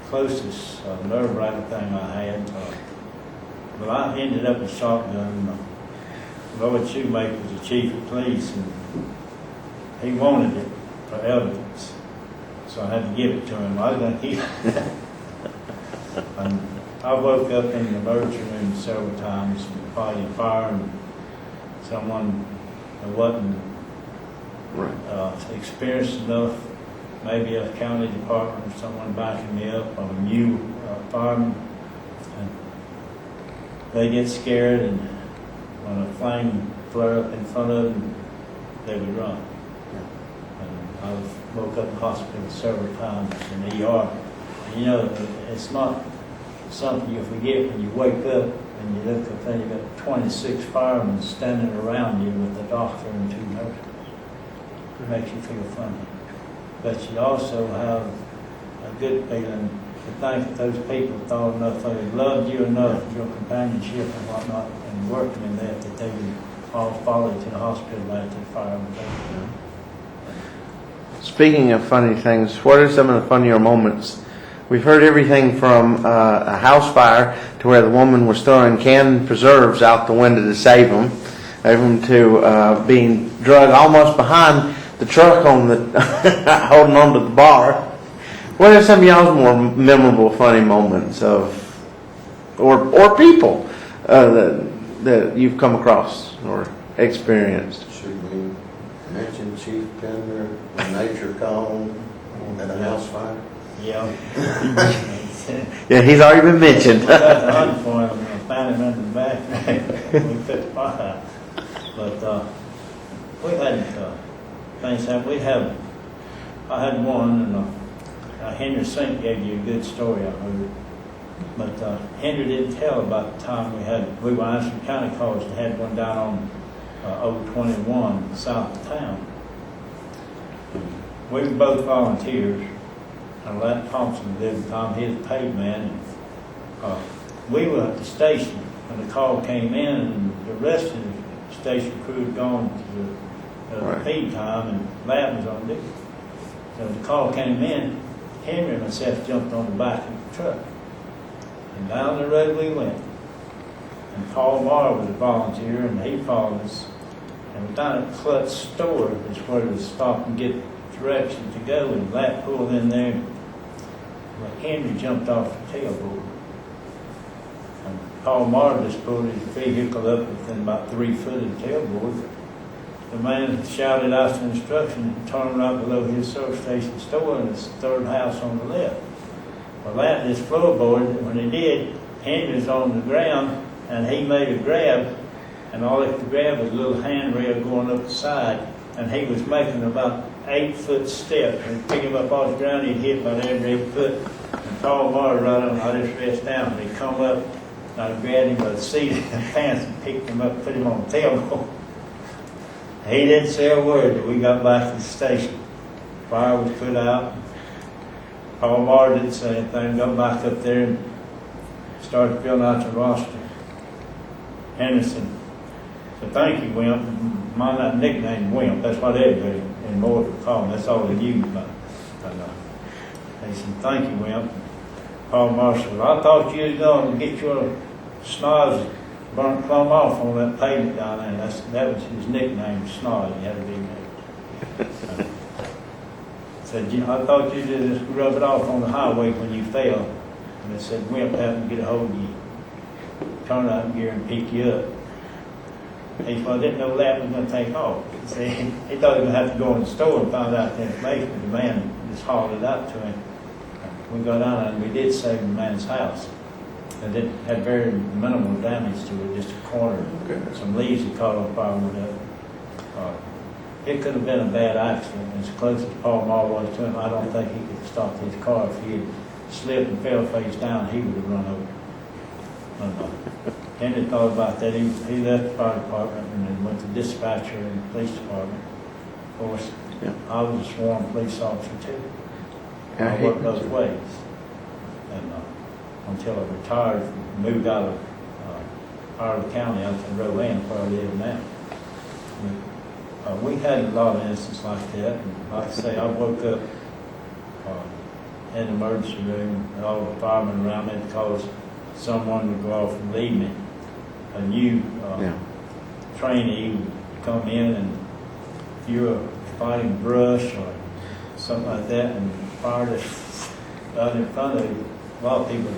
[SPEAKER 2] closest nerve-wracking thing I had. But I ended up with shotgun. Lloyd Shoemaker was the chief of police, and he wanted it for evidence. So I had to give it to him. I was going to keep it. And I woke up in the emergency room several times, fighting fire, and someone that wasn't experienced enough, maybe a county department or someone backing me up, or a new fireman, and they get scared, and when a flame flare up in front of them, they would run. And I woke up in the hospital several times in the ER. And, you know, it's not something you forget when you wake up and you look up there, you've got 26 firemen standing around you with a doctor and 2 nurses. It makes you feel funny. But you also have a good feeling to think that those people thought enough of you, loved you enough, your companionship and whatnot, and working in that they would all follow you to the hospital after the fire was over.
[SPEAKER 1] Speaking of funny things, what are some of the funnier moments? We've heard everything from a house fire to where the woman was throwing canned preserves out the window to save them to being drugged almost behind the truck on the holding on to the bar. What are some of y'all's more memorable, funny moments of, or people that you've come across or experienced?
[SPEAKER 5] should we mention Chief Pender when nature called at a house fire?
[SPEAKER 2] Yeah.
[SPEAKER 1] Yeah, he's already been mentioned.
[SPEAKER 2] We got the hunt for him and found him in the back. We put the fire out. But we had things happen. We have I had one, and Henry Sink gave you a good story, I heard. But Henry didn't tell about the time we were answering county calls and had one down on Old 21 south of town. We were both volunteers, and Lat Thompson lived with Tom, he was a paid man. And, we were at the station when the call came in, and the rest of the station crew had gone to the
[SPEAKER 1] Right.
[SPEAKER 2] feed time, and Lat was on duty. So the call came in, Henry and myself jumped on the back of the truck. And down the road we went. And Paul Marr was a volunteer, and he followed us. And we down at Clutch store, is where we stopped and get directions to go. And Lat pulled in there. Well, Henry jumped off the tailboard. And Paul Marr just pulled his vehicle up within about 3 foot of the tailboard. The man shouted out some instruction and turned right below his service station store, and it's the third house on the left. Well, that this floorboard, when he did, Henry was on the ground, and he made a grab, and all he could grab was a little handrail going up the side, and he was making about 8-foot step, and pick him up off the ground, he'd hit about every 8 foot, and Paul Marr right on, I just rest down, and he'd come up, and I grabbed him by the seat of the pants and picked him up, put him on the tailboard. He didn't say a word till we got back to the station. Fire was put out. Paul Marr didn't say anything, got back up there and started filling out the roster. Henderson said, "Thank you, Wimp." My nickname Wimp, that's what everybody in Moore would call him, that's all they used about it. He said, "Thank you, Wimp." Paul Marr said, "Well, I thought you was going to get your snars burnt plumb off on that pavement down there." That was his nickname, Snarl. He had a big name. Said, "I thought you just rub it off on the highway when you fell." And they said, "Wimp happened to get a hold of you, turn out gear and pick you up." He said, "I didn't know that was going to take off." He said, he thought he was going to have to go in the store and find out the information, but the man just hollered it out to him. We got down there and we did save the man's house. And it had very minimal damage to it, just a corner.
[SPEAKER 1] Okay.
[SPEAKER 2] Some leaves had caught on fire with it. It could have been a bad accident. As close as Paul Marr was to him, I don't think he could have stopped his car. If he had slipped and fell face down, he would have run over. Henry thought about that. He left the fire department and then went to dispatcher and the police department. Of course,
[SPEAKER 1] Yeah.
[SPEAKER 2] I was a sworn police officer too.
[SPEAKER 1] I
[SPEAKER 2] I
[SPEAKER 1] hate
[SPEAKER 2] worked both
[SPEAKER 1] that.
[SPEAKER 2] ways. And until I retired, moved out of Howard County, out to Rowan, where I live now. We had a lot of instances like that. And like I say, I woke up in the emergency room, and all the firemen around me because someone would go off and leave me. A new
[SPEAKER 1] Yeah.
[SPEAKER 2] trainee would come in, and if you were fighting brush or something like that, and fired it out in front of you, a lot of people,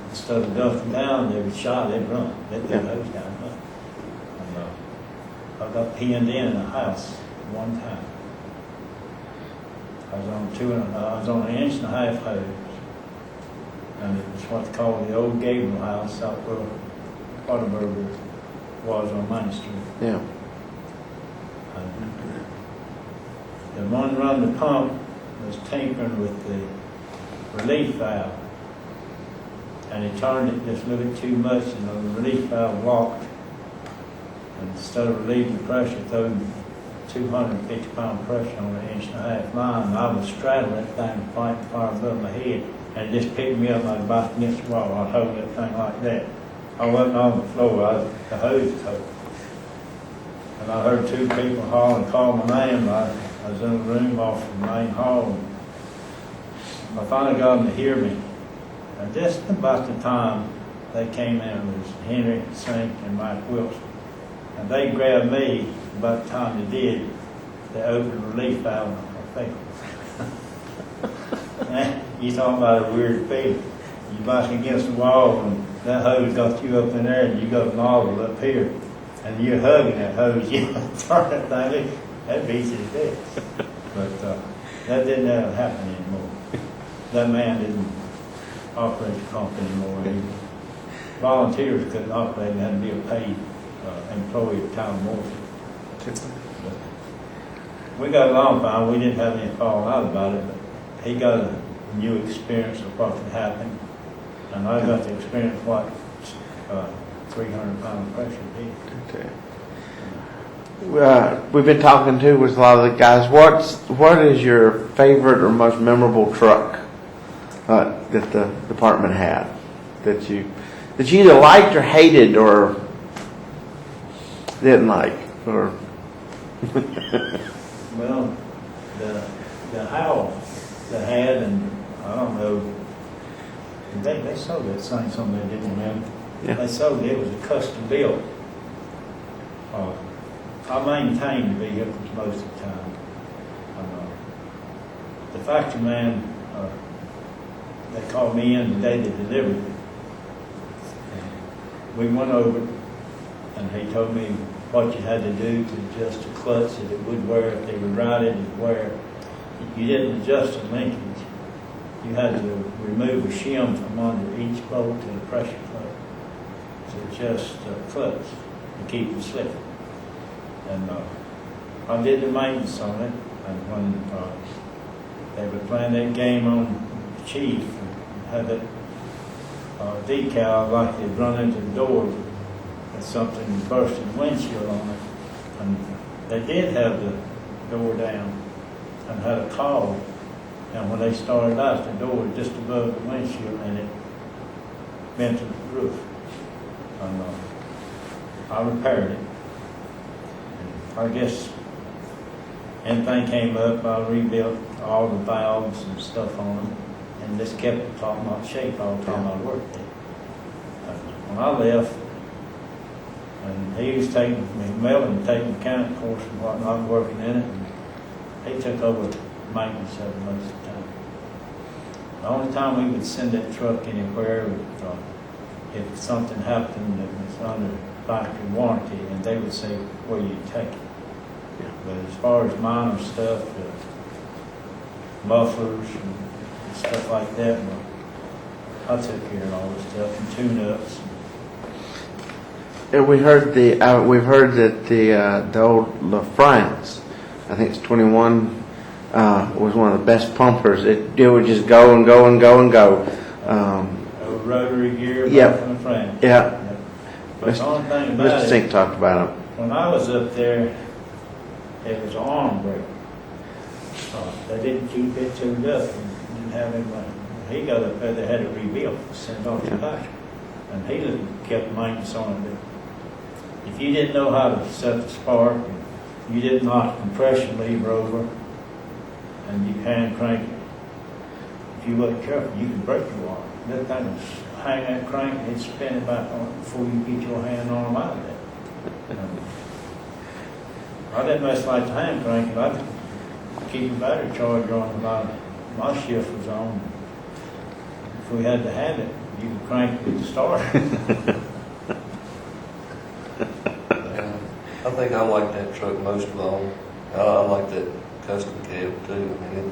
[SPEAKER 2] instead of ducking down, they would shot, they'd run. They'd throw those down. And, I got pinned in a house one time. I was on an 1.5-inch hose. And it was what's called the old Gabriel House out where Whataburger was on Main Street.
[SPEAKER 1] Yeah.
[SPEAKER 2] The one run the pump was tinkering with the relief valve. And he turned it just a little bit too much, and the relief valve locked. And instead of relieving the pressure, threw 250-pound pressure on an 1.5-inch line. And I was straddling that thing, fighting fire above my head. And it just picked me up like about against the wall. I was holding that thing like that. I wasn't on the floor, the hose was open. And I heard 2 people holler and call my name. I was in a room off the main hall. I finally got them to hear me. And just about the time they came in, it was Henry Sink and Mike Wilson. And they grabbed me. About the time they did, they opened the relief valve on my face. You talking about a weird feeling. You back against the wall and that hose got you up in there and you got a nozzle up here. And you're hugging that hose, you turn that thing, that beats you to death. But that didn't ever happen anymore. That man didn't operate the pump anymore. Volunteers couldn't operate, they had to be a paid employee of Town Morrison. we got along fine, we didn't have any falling out about it, but he got a new experience of what could happen. And I got to experience what 300-pound pressure did.
[SPEAKER 1] Okay. We've been talking to with a lot of the guys. What is your favorite or most memorable truck that the department had that you either liked or hated or didn't like or?
[SPEAKER 2] Well, the Howell they had, and I don't know, they sold that thing, something they didn't remember.
[SPEAKER 1] Yeah.
[SPEAKER 2] They sold it, it was a custom built. I maintained the vehicles most of the time. The factory man, they called me in the day they delivered it. We went over it, and he told me what you had to do to adjust the clutch, that it would wear, if they would ride it, it would wear. You didn't adjust the linkage. You had to remove a shim from under each bolt to the pressure plate to adjust the clutch to keep it slick. And I did the maintenance on it, and when they were playing that game on Chief, and had that decal like they'd run into the door, and something burst in the windshield on it. And they did have the door down and had a call. And when they started out, the door was just above the windshield and it bent to the roof. And I repaired it. And I guess anything came up, I rebuilt all the valves and stuff on them and just kept the top knot shape all the time I worked it. When I left, and he was Melvin taking mechanic course and whatnot, working in it, and he took over maintenance of it most of the time. The only time we would send that truck anywhere was if something happened that was under factory warranty, and they would say, where you take it.
[SPEAKER 1] Yeah.
[SPEAKER 2] But as far as minor stuff, mufflers and stuff like that, I took care of all this stuff, and tune-ups.
[SPEAKER 1] And we've heard that the old LaFrance, I think it's 21, was one of the best pumpers. It would just go and go and go and go.
[SPEAKER 2] A rotary gear
[SPEAKER 1] Yep.
[SPEAKER 2] back in the frame.
[SPEAKER 1] Yeah.
[SPEAKER 2] But the only thing
[SPEAKER 1] Mr.
[SPEAKER 2] about
[SPEAKER 1] Sink
[SPEAKER 2] it,
[SPEAKER 1] talked about it.
[SPEAKER 2] when I was up there, it was an arm brake. They didn't keep it tuned up and didn't have him. He got up there, they had it rebuilt, sent off to
[SPEAKER 1] Yeah.
[SPEAKER 2] factory. And he kept maintenance on it. If you didn't know how to set the spark, and you didn't knock the compression lever over, and you hand crank it, if you wasn't careful, you could break the wire. That thing would hang that crank and it'd spin it back on before you get your hand on them out of it. I didn't mess like the hand crank, I could keep the battery charger on when my shift was on. If we had to have it, you could crank it with the starter.
[SPEAKER 4] I think I like that truck most of all. I like that custom cab too. I mean,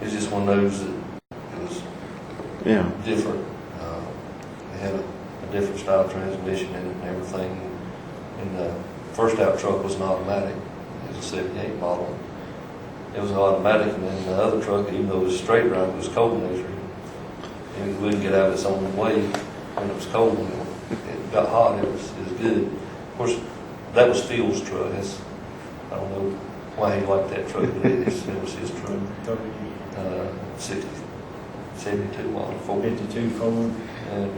[SPEAKER 4] it's just one of those that it was
[SPEAKER 1] Yeah.
[SPEAKER 4] different. They had a different style transmission in it and everything. And the first out truck was an automatic. It was a 78 model. It was an automatic, and then the other truck, even though it was straight drive, it was cold measured. And it wouldn't get out of its own way when it was cold. When it got hot, it was good. Of course, that was Phil's truck. I don't know why he liked that truck, but it was his truck. 72 model Ford.
[SPEAKER 2] 52 Ford.
[SPEAKER 4] And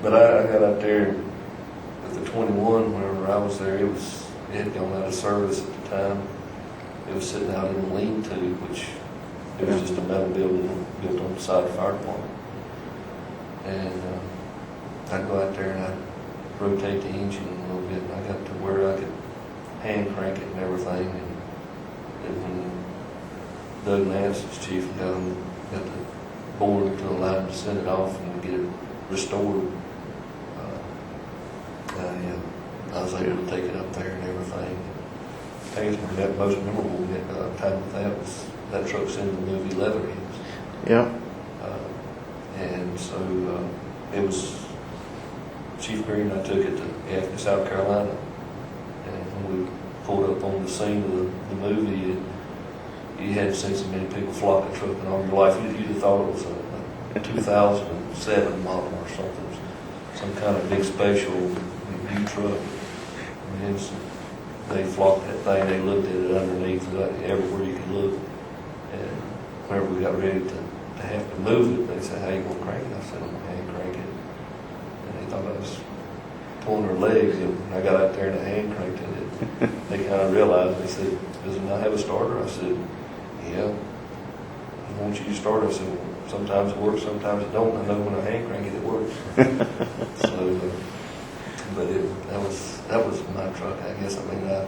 [SPEAKER 4] but I got out there with the 21 whenever I was there. It had gone out of service at the time. It was sitting out in a lean-to, which it was just a metal building built on the side of the fire department. And I'd go out there and I'd rotate the engine a little bit, and I got to where I could hand crank it and everything. And when Doug Nance was chief, got the board to allow him to send it off and get it restored. I was able to take it up there and everything. I guess my most memorable time with that was that truck's in the movie Leatherheads.
[SPEAKER 1] Yep.
[SPEAKER 4] And so it was Chief Green and I took it to Gaffney, South Carolina. And when we pulled up on the scene of the movie, you hadn't seen so many people flock a truck in all your life. You'd have thought it was a 2007 model or something, some kind of big special new truck. And they flocked that thing, they looked at it underneath, like everywhere you could look. And whenever we got ready to have to move it, they said, "Hey, you want to crank it?" I said, "I'm going to hand crank it." And they thought I was pulling their legs, and I got out there and I hand cranked it. They kind of realized, they said, "Does it not have a starter?" I said, "Yeah." "I want you to start." I said, "Well, sometimes it works, sometimes it don't. I know when I hand crank it, it works." So, but that was my truck, I guess. I mean, I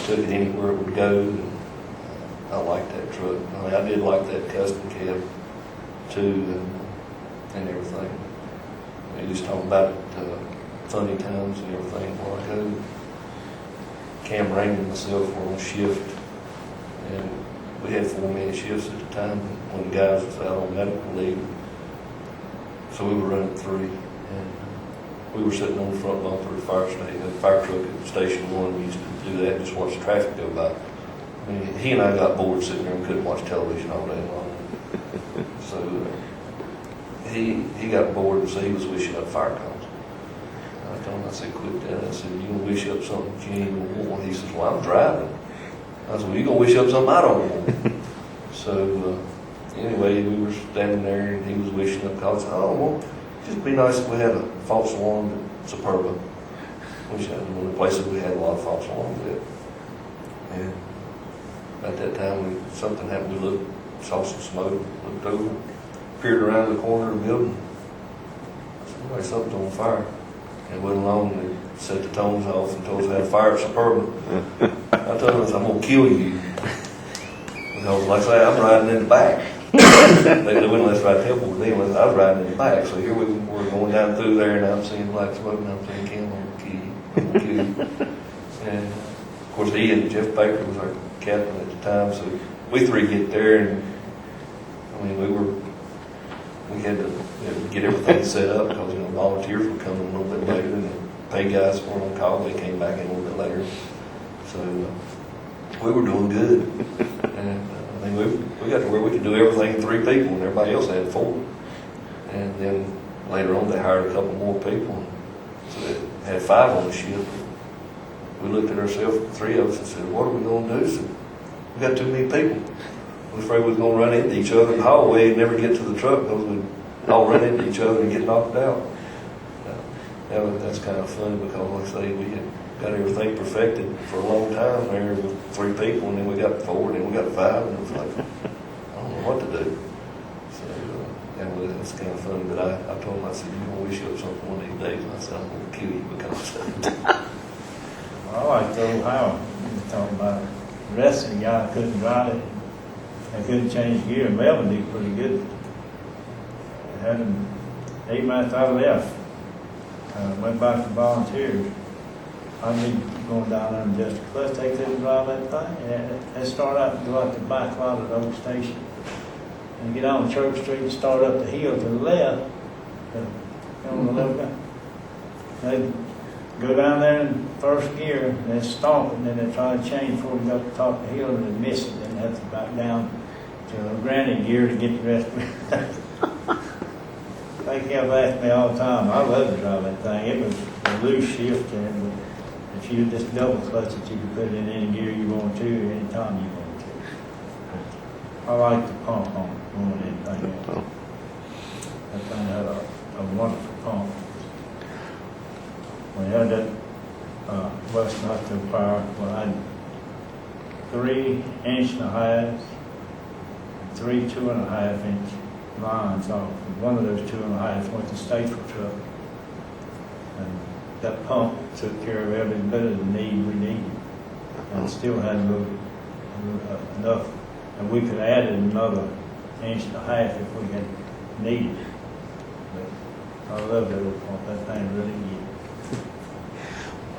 [SPEAKER 4] took it anywhere it would go, and I liked that truck. I mean, I did like that custom cab too, and everything. They just talking about funny times and everything a while ago. Cam Rain and myself were on shift, and we had 4-man shifts at the time when the guys was out on medical leave. So we were running 3, and we were sitting on the front bumper of the fire station, the fire truck at Station 1. We used to do that, just watch the traffic go by. I mean, he and I got bored sitting there and couldn't watch television all day long. So he got bored, and so he was wishing up fire calls. I told him, I said, "Quit that." I said, "You gonna wish up something you ain't gonna want?" He says, "Well, I'm driving." I said, "Well, you gonna wish up something I don't want?" So anyway, we were standing there, and he was wishing up calls. I said, "Oh, well, it'd just be nice if we had a false alarm at Superba," which was one of the places we had a lot of false alarms at. And at that time, something happened. We saw some smoke, looked over, peered around the corner of the building. I said, "Boy, something's on fire." And went along and they set the tones off and told us we had a fire at Superba. I told them, I said, "I'm going to kill you." Because, like I say, I'm riding in the back. They wouldn't let us ride temple with them. I was riding in the back. So here we were going down through there, and I'm seeing black smoke, and I'm thinking, "Kim, I'm going to kill you. I'm going to kill you." And, of course, he and Jeff Baker was our captain at the time. So we 3 get there, and, I mean, we had to get everything set up because, volunteers were coming a little bit later, and the pay guys were on call. They came back in a little bit later. So we were doing good. And I mean, we got to where we could do everything in 3 people, and everybody else had 4. And then later on, they hired a couple more people. So they had 5 on the ship. We looked at ourselves, 3 of us, and said, "What are we going to do?" So we got too many people. We were afraid we was going to run into each other in the hallway and never get to the truck because we'd all run into each other and get knocked out. That's kind of funny because, like I say, we had got everything perfected for a long time there with 3 people, and then we got 4, and then we got 5, and it was like, I don't know what to do. So, it's kind of funny, but I told him, I said, "You gonna wish up something one of these days?" And I said, "I'm going to kill you because of it."
[SPEAKER 2] I like the old Howard. You were talking about the rest of the guy couldn't drive it. They couldn't change gear. Melvin did pretty good. I had him 8 months I left. Went back to volunteers. I'd be going down there and just clutch. They couldn't drive that thing. They start out and go out the back lot of the old station and get on Church Street and start up the hill to the left. On the left guy. They'd go down there in first gear and then stomp it, and then they try to change before we got to the top of the hill and they'd miss it. Then they have to back down to a granny gear to get the rest of it. They kept asking me all the time. I love to drive that thing. It was a loose shift, and if you just double clutch it, you could put it in any gear you want to, any time you want to. I like the pump on it more than anything else. That thing had a wonderful pump. We had that West Knoxville Power. Well, I had 3 1.5 inch, 3 2.5 inch lines off. One of those 2.5 went to Statesville truck, and that pump took care of every bit of the need we needed, and still had enough, and we could add another 1.5 inches if we had needed. But I love that old pump. That thing really good.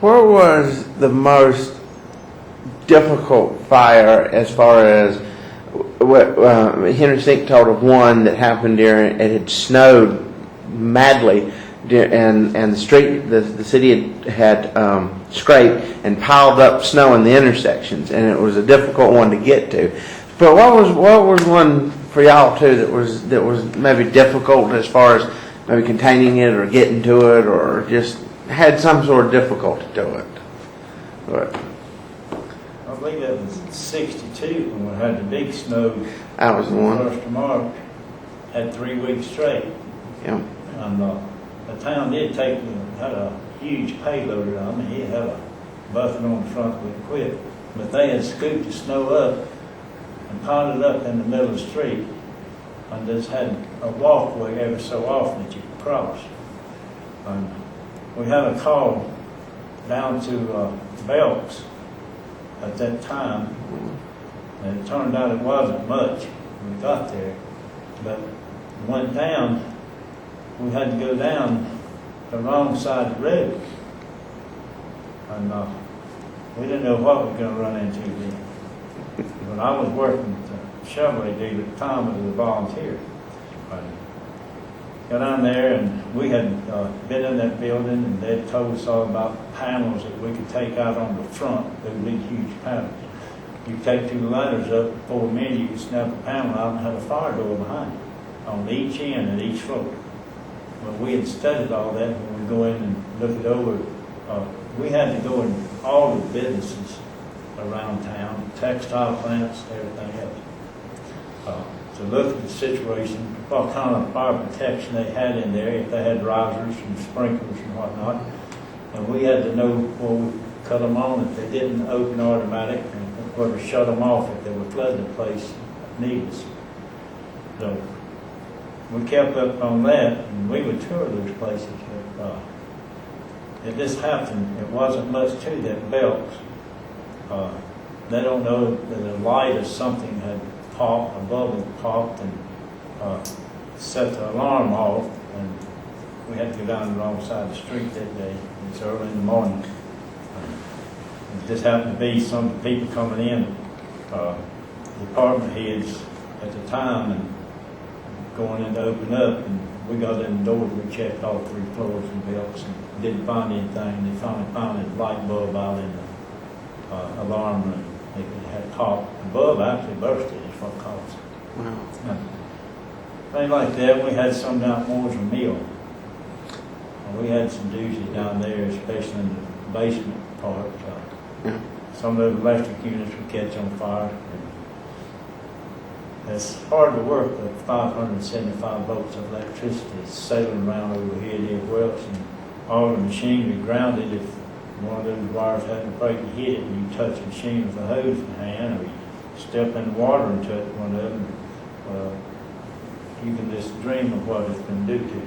[SPEAKER 1] Where was the most difficult fire as far as what Henry Sink told of one that happened during, it had snowed madly and the street, the city had scraped and piled up snow in the intersections, and it was a difficult one to get to. But what was one for y'all too that was maybe difficult as far as maybe containing it or getting to it, or just had some sort of difficulty to it? But
[SPEAKER 2] I believe that was 62 when we had the big snow.
[SPEAKER 1] that was the one.
[SPEAKER 2] First of March, had 3 weeks straight.
[SPEAKER 1] Yeah.
[SPEAKER 2] And the town did had a huge payloader on it. He had a buffet on the front with quit. But they had scooped the snow up and piled it up in the middle of the street, and just had a walkway every so often that you could cross. And we had a call down to Belks at that time, and it turned out it wasn't much when we got there. But went down, we had to go down the wrong side of the road. And we didn't know what we were going to run into then. When I was working at the Chevrolet dealer at the time as a volunteer, I got down there and we had been in that building, and they had told us all about panels that we could take out on the front, those big huge panels. You take 2 ladders up, 4 men, you could snap a panel out and have a fire door behind it on each end and each floor. Well, we had studied all that when we go in and look it over. We had to go in all the businesses around town, textile plants, everything else, to look at the situation, what kind of fire protection they had in there, if they had risers and sprinklers and whatnot. And we had to know where we cut them on if they didn't open automatic, and where to shut them off if they were flooding the place needless. So we kept up on that, and we would tour those places. But it just happened. It wasn't much to that Belks. They don't know that a light or something had popped, a bubble popped, and set the alarm off, and we had to go down the wrong side of the street that day. It was early in the morning. It just happened to be some people coming in, department heads at the time, and going in to open up, and we got in the doors, we checked all 3 floors and Belks and didn't find anything. They finally found a light bulb out in the alarm room. It had popped. The bulb actually bursted, is what caused it.
[SPEAKER 1] Wow.
[SPEAKER 2] Things like that. We had some down at Moore's Mill. We had some doozies down there, especially in the basement part.
[SPEAKER 1] Yeah.
[SPEAKER 2] Some of the electric units would catch on fire. It's hard to work with 575 volts of electricity sailing around over here and everywhere else, and all the machinery grounded. If one of those wires hadn't break and hit it, and you touch the machine with a hose in hand, or you step in the water and touch one of them, you can just dream of what it's going to do to you.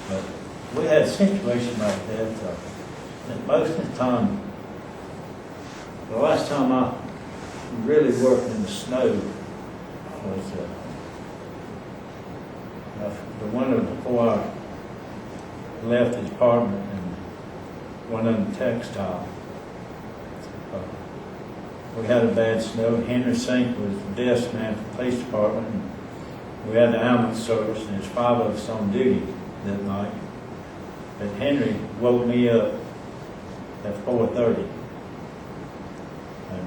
[SPEAKER 2] But we had situations like that. That most of the time, the last time I really worked in the snow was the winter before I left the department and went into textile. We had a bad snow. Henry Sink was the desk man for the police department. And we had the ambulance service, and there's 5 of us on duty that night. But Henry woke me up at 4:30. And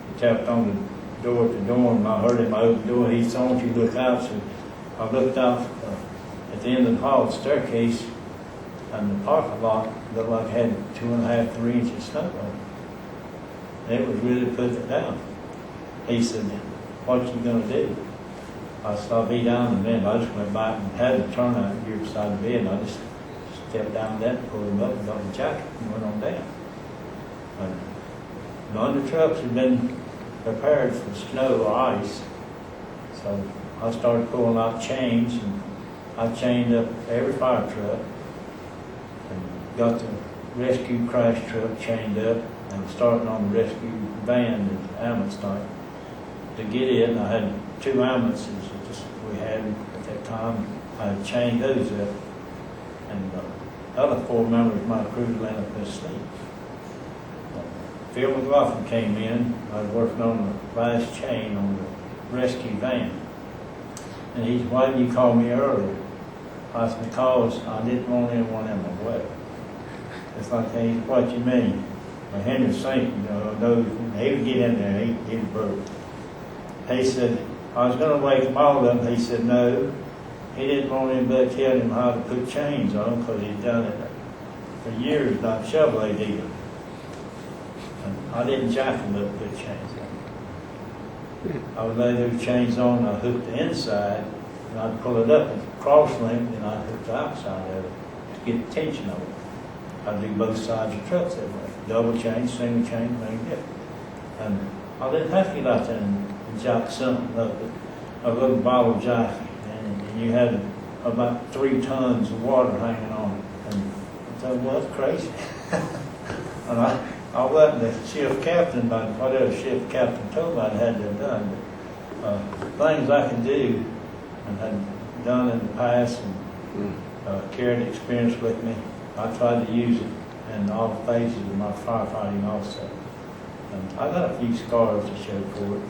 [SPEAKER 2] he tapped on the door at the dorm, and I heard him open the door. He said, "I want you to look out." So I looked out at the end of the hall staircase, and the parking lot looked like it had 2.5, 3 inches of snow on it. It was really putting it down. He said, "What you gonna do?" I said, "I'll be down in a minute." I just went back and had the turnout here beside the bed, and I just stepped down that, pulled him up, and got the jacket, and went on down. And none of the trucks had been prepared for snow or ice, so I started pulling out chains, and I chained up every fire truck, and got the rescue crash truck chained up, and starting on the rescue van at the ambulance type. To get in, I had 2 ambulances that we had at that time. I had chained those up, and the other 4 members of my crew laying up in sleep. Phil McLaughlin came in. I was working on the last chain on the rescue van. And he said, "Why didn't you call me earlier?" I said, because I didn't want anyone in my way. It's like, hey, what you mean? Well, Henry Sink, knows, he would get in there, he was broke. He said, I was gonna wake them all up. He said, no, he didn't want anybody to tell him how to put chains on them, because he'd done it for years, not Chevrolet dealer. And I didn't jack them up, put chains on. I would lay those chains on, I hooked the inside, and I'd pull it up and cross-link, and I'd hook the outside of it to get the tension on it. I'd do both sides of the trucks that way. Double chain, single chain, make it different. And I didn't have to get out there and jack something up, a little bottle jack, and you had about 3 tons of water hanging on it. And I thought, well, that's crazy. And I wasn't the shift captain, but whatever shift captain told me I had to have done. But things I can do and had done in the past and carried experience with me, I tried to use it in all phases of my firefighting also. And I got a few scars to show for it.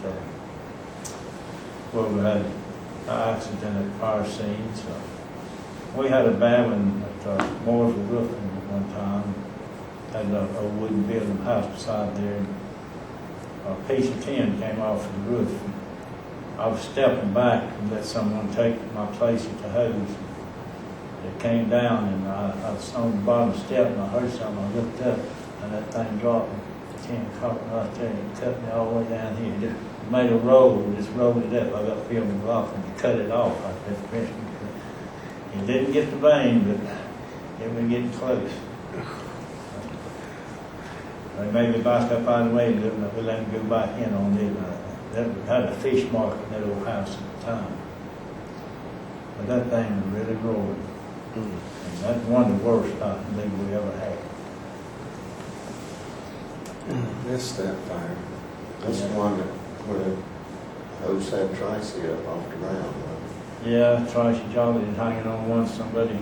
[SPEAKER 2] Where we had an accident at the fire scene. So we had a bad one at Mooresville Roofing at one time. Had a wooden building house beside there. And a piece of tin came off the roof. I was stepping back and let someone take my place at the hose. It came down, and I was on the bottom step, and I heard something. I looked up, and that thing dropped. The tin caught me right there, and it cut me all the way down here. It just made a roll, just rolled it up. I got filming block, and it cut it off like that. It didn't get the vein, but it was getting close. They made me back up out of the way, and we let him go back in on it. That had a fish market in that old house at the time. But that thing was really rolling. And that's one of the worst I think we ever had.
[SPEAKER 5] Missed that fire. That's the one that, where the hose had Tracy up off the ground.
[SPEAKER 2] Yeah, Tracy Jolly is hanging on one. Somebody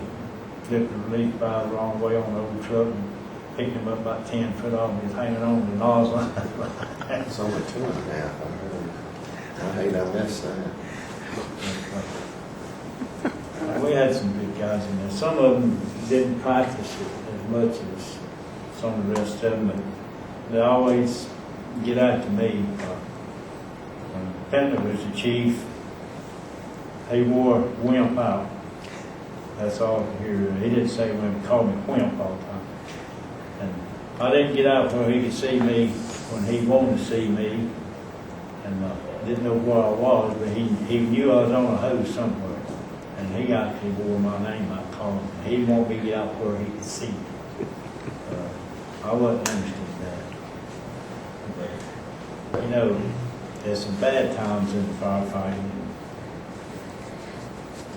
[SPEAKER 2] flipped the relief valve the wrong way on the old truck and picked him up about 10 foot off, and he's hanging on the nozzle.
[SPEAKER 5] It's only 2.5, I heard. I hate I missed that.
[SPEAKER 2] We had some good guys in there. Some of them didn't practice it as much as some of the rest of them, but they always get out to me. When Pentler was the chief, he wore wimp out. That's all I hear. He didn't say wimp, he called me wimp all the time. And I didn't get out where he could see me when he wanted to see me, and didn't know where I was, but he knew I was on a hose somewhere. And he actually wore my name, I called him. He didn't want me to get out where he could see me. I wasn't interested in that. But, there's some bad times in firefighting.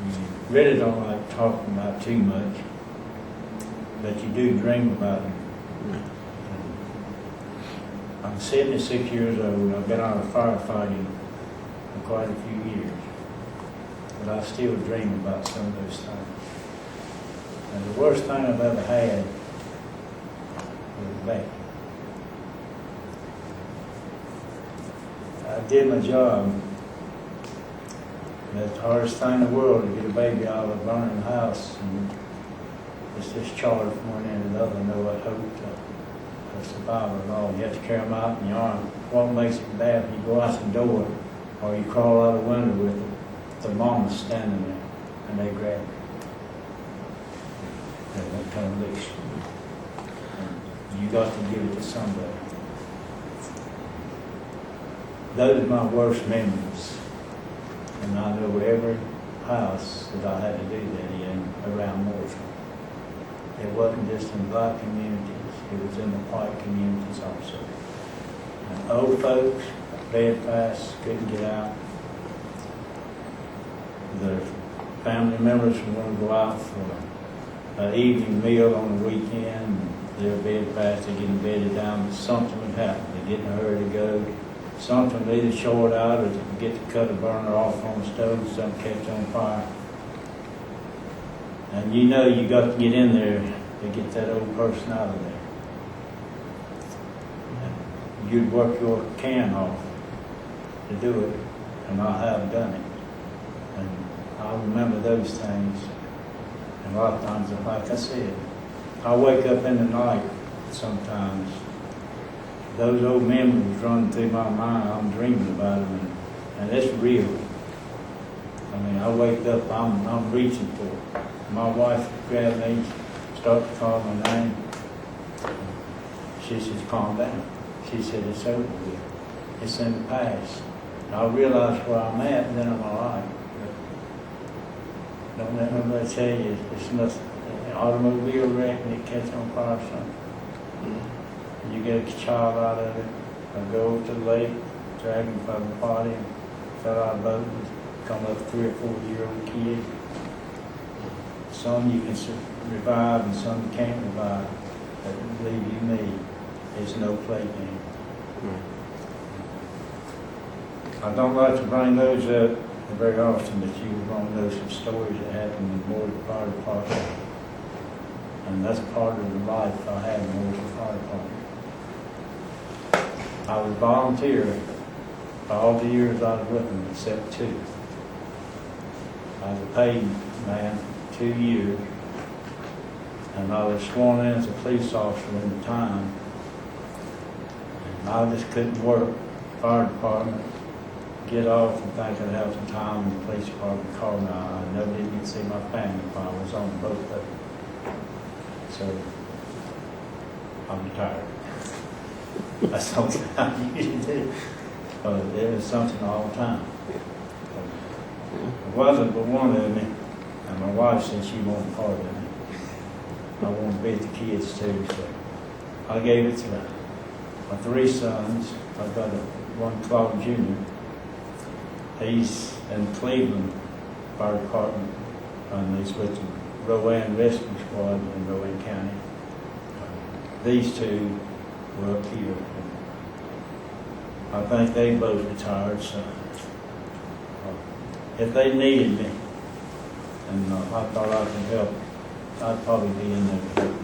[SPEAKER 2] You really don't like talking about too much, but you do dream about it. I'm 76 years old. I've been out of firefighting for quite a few years. But I still dream about some of those things. And the worst thing I've ever had was back. I did my job. And it's the hardest thing in the world to get a baby out of a burning house. And it's just charged from one end to the other. No hope to survival at all. You have to carry them out in your arm. What makes it bad, you go out the door or you crawl out the window with it. The mama's standing there, and they grab her. And they come loose. You got to give it to somebody. Those are my worst memories. And I know every house that I had to do that in around Mooresville. It wasn't just in black communities, it was in the white communities also. And old folks, bed fast, couldn't get out. Their family members who want to go out for an evening meal on the weekend, they're bed fast, they're getting bedded down, something would happen. They get in a hurry to go. Something would either short out or get to cut a burner off on the stove, something catch on fire. And you got to get in there to get that old person out of there. And you'd work your can off to do it, and I have done it. And I remember those things. And a lot of times, like I said, I wake up in the night sometimes, those old memories run through my mind, I'm dreaming about them, and it's real. I mean, I wake up, I'm reaching for it. My wife grabbed me, started to call my name. She says, calm down. She said, it's over with. It's in the past. And I realize where I'm at, and then I'm all right. But don't let nobody tell you it's nothing. An automobile wreck and it catch on fire or something. You get a child out of it, or go to the lake, drag him from the party, and fill out a boat, and come up 3 or 4-year-old kid. Some you can revive and some you can't revive. But believe you me, it's no play game. I don't like to bring those up very often, but you were going to know some stories that happened in the Mooresville Fire Department. And that's part of the life I had in the Mooresville Fire Department. I was volunteer for all the years I was with them, except 2. I was a paid man 2 years, and I was sworn in as a police officer in the time. And I just couldn't work fire department, get off and think I'd have some time in the police department, call me. I never did get to see my family while I was on the boat though. So I'm retired. That's something I usually do. But it was something all the time. It wasn't but one of me, and my wife said she wanted part of it. I wanted to be with the kids too, so I gave it to her. My 3 sons, I've got one Claude Jr. He's in Cleveland Fire Department, and he's with the Rowan Rescue Squad in Rowan County. These 2 were up here. I think they both retired, so if they needed me, and I thought I could help, I'd probably be in there.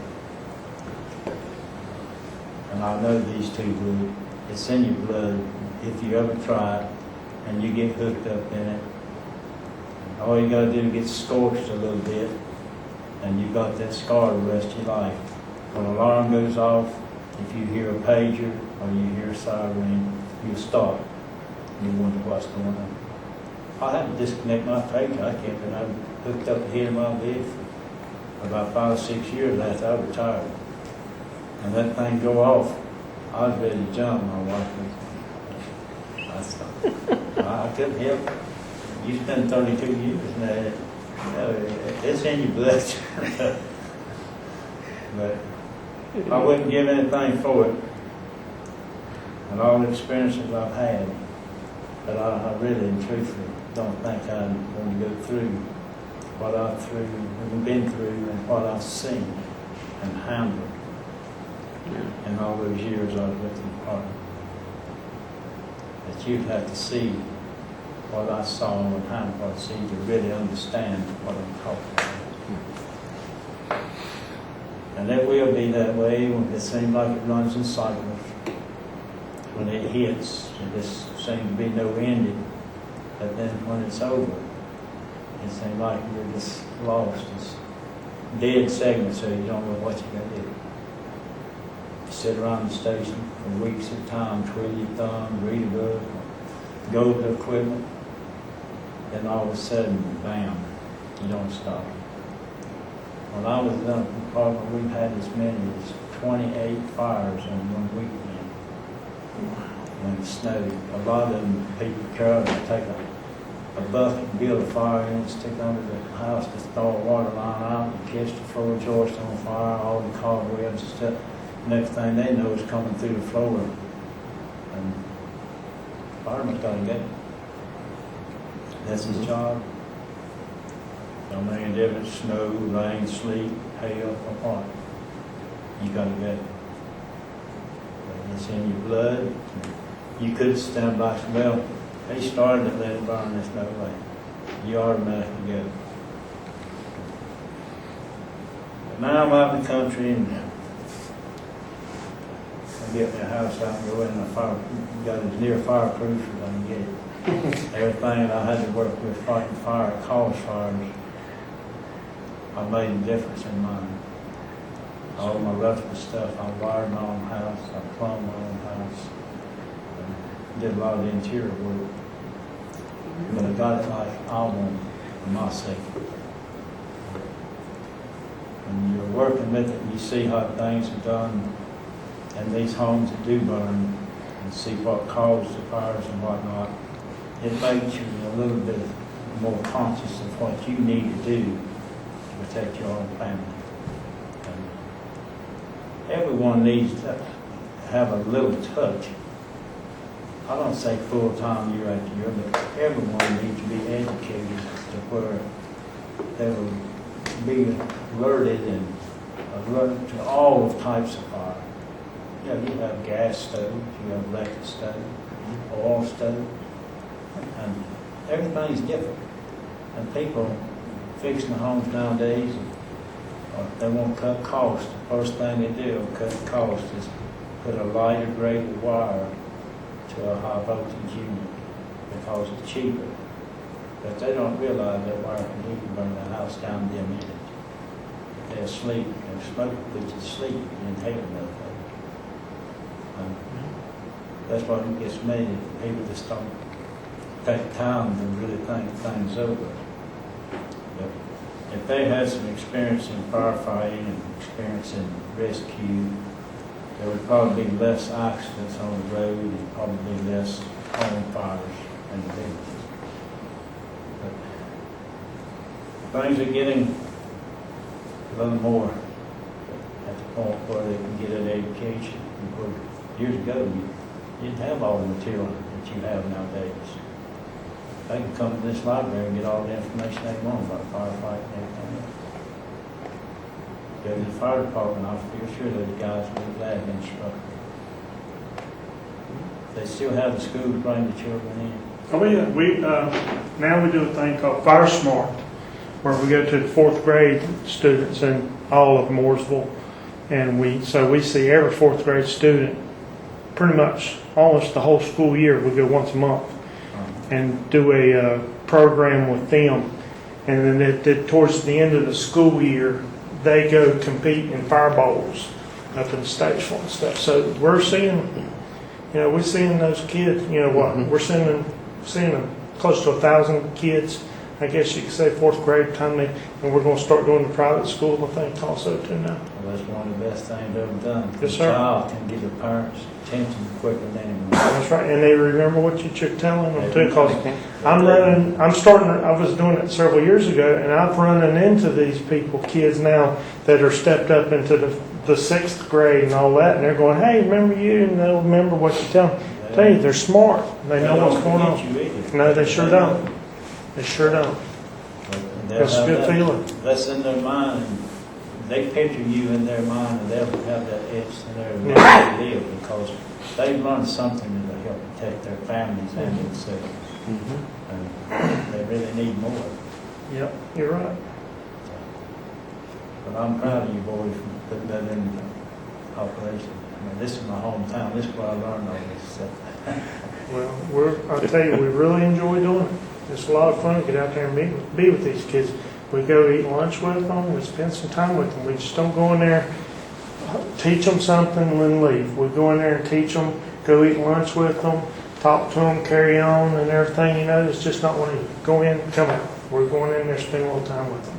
[SPEAKER 2] And I know these 2 would. It's in your blood if you ever try it and you get hooked up in it. All you got to do is get scorched a little bit, and you've got that scar the rest of your life. When an alarm goes off, if you hear a pager or you hear a siren, you stop. You wonder what's going on. I had to disconnect my pager. I kept it. I hooked up the head of my bed for about 5 or 6 years after I retired. And that thing go off, I was ready to jump. My wife was, I stopped. I couldn't help it. You spent 32 years now. It's in your blood. But I wouldn't give anything for it. And all the experiences I've had, but I really and truthfully don't think I want to go through what I've been through and what I've seen and handled in all those years I was with the department. That you'd have to see what I saw and how I see to really understand what I'm talking about. And it will be that way when it seems like it runs in cycles. When it hits, it just seems to be no ending. But then when it's over, it seems like you're just lost. It's dead segment, so you don't know what you're going to do. You sit around the station for weeks at a time, twiddle your thumb, read a book, go to the equipment, then all of a sudden, bam, you don't stop. When I was in the department, we've had as many as 28 fires in one weekend. When it snowed, a lot of them people carry, they take a bucket and build a fire and stick under the house, just throw a water line out and catch the floor joist on fire, all the cobwebs and stuff. Next thing they know is coming through the floor. And fireman's got to get it. That's his job. No matter difference, snow, rain, sleet, hail, or what. You got to get it. It's in your blood. You could stand by and say, well, they started it, let it burn, there's no way. You automatically get it. But now I'm out in the country and I get my house out and go in a fire, got as near fireproof as I can get it. Everything that I had to work with fighting fire, cause fires. I made a difference in mine. All my electrical stuff, I wired my own house, I plumbed my own house, and did a lot of the interior work. But I got it like I want for my sake. When you're working with it, you see how things are done in these homes that do burn, and see what caused the fires and whatnot. It makes you a little bit more conscious of what you need to do to protect your own family. And everyone needs to have a little touch. I don't say full-time year after year, but everyone needs to be educated to where they will be alerted and alert to all types of fire. You know, you have gas stoves, you have electric stove, oil stove, and everything's different. And people fixing the homes nowadays, they won't cut costs. The first thing they do to cut costs is put a lighter grade of wire to a high voltage unit because it's cheaper. But they don't realize that wire can burn the house down in a minute. They're asleep, they're smoking, which is sleep, and inhaling that. That's what gets me. People just don't take time to really think things over. But if they had some experience in firefighting and experience in rescue, there would probably be less accidents on the road and probably less home fires and businesses. But things are getting a little more at the point where they can get an education. Years ago, you didn't have all the material that you have nowadays. They can come to this library and get all the information they want about firefighting and everything else. Go to the fire department, I feel sure those guys will be glad to instruct them. They still have the school to bring the children in.
[SPEAKER 3] Oh, yeah, now we do a thing called Fire Smart, where we go to the 4th grade students in all of Mooresville, and we see every 4th grade student pretty much almost the whole school year. We go once a month and do a program with them, and then towards the end of the school year, they go compete in fireballs up in Statesville and stuff. So we're seeing, we're seeing those kids. You know what? We're seeing them close to 1,000 kids. I guess you could say 4th grade time, and we're going to start doing the private school, I think, also too now.
[SPEAKER 2] Well, that's one of the best things ever done.
[SPEAKER 3] Yes, sir.
[SPEAKER 2] The child can get the parents' attention quicker than anyone.
[SPEAKER 3] That's right, and they remember what you're telling them too. Because I was doing it several years ago, and I've running into these kids now that are stepped up into the 6th grade and all that, and they're going, "Hey, remember you?" And they'll remember what you tell them. I tell you, they're smart. They know what's going on. No, they sure don't. They sure don't. That's a good feeling.
[SPEAKER 2] That's in their mind. They picture you in their mind, and they'll have that etched in their mind to live because they've learned something that'll help protect their families and themselves. And they really need more.
[SPEAKER 3] Yep, you're right.
[SPEAKER 2] But I'm proud of you boys for putting that in operation. I mean, this is my hometown. This is where I learned all this stuff.
[SPEAKER 3] Well, I'll tell you, we really enjoy doing it. It's a lot of fun to get out there and be with these kids. We go eat lunch with them. We spend some time with them. We just don't go in there, teach them something, and then leave. We go in there and teach them, go eat lunch with them, talk to them, carry on, and everything. It's just not when you go in, come out. We're going in there, spend a little time with them.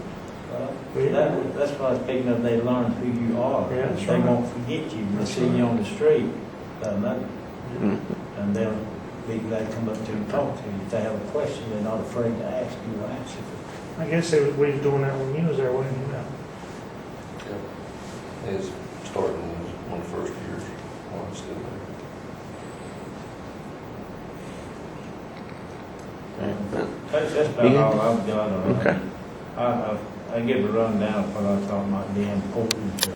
[SPEAKER 2] That's why speaking of they learn who you are.
[SPEAKER 3] Yeah, that's
[SPEAKER 2] they
[SPEAKER 3] right.
[SPEAKER 2] won't forget you. They see you on the street, and they'll be glad to come up to you and talk to you. If they have a question, they're not afraid to ask you to answer it.
[SPEAKER 3] I guess we was doing that when you was there, wasn't you?
[SPEAKER 4] It's starting one of the first years while I'm still there.
[SPEAKER 2] That's about all I've got on it.
[SPEAKER 1] Okay.
[SPEAKER 2] I give a rundown of what I thought might be important.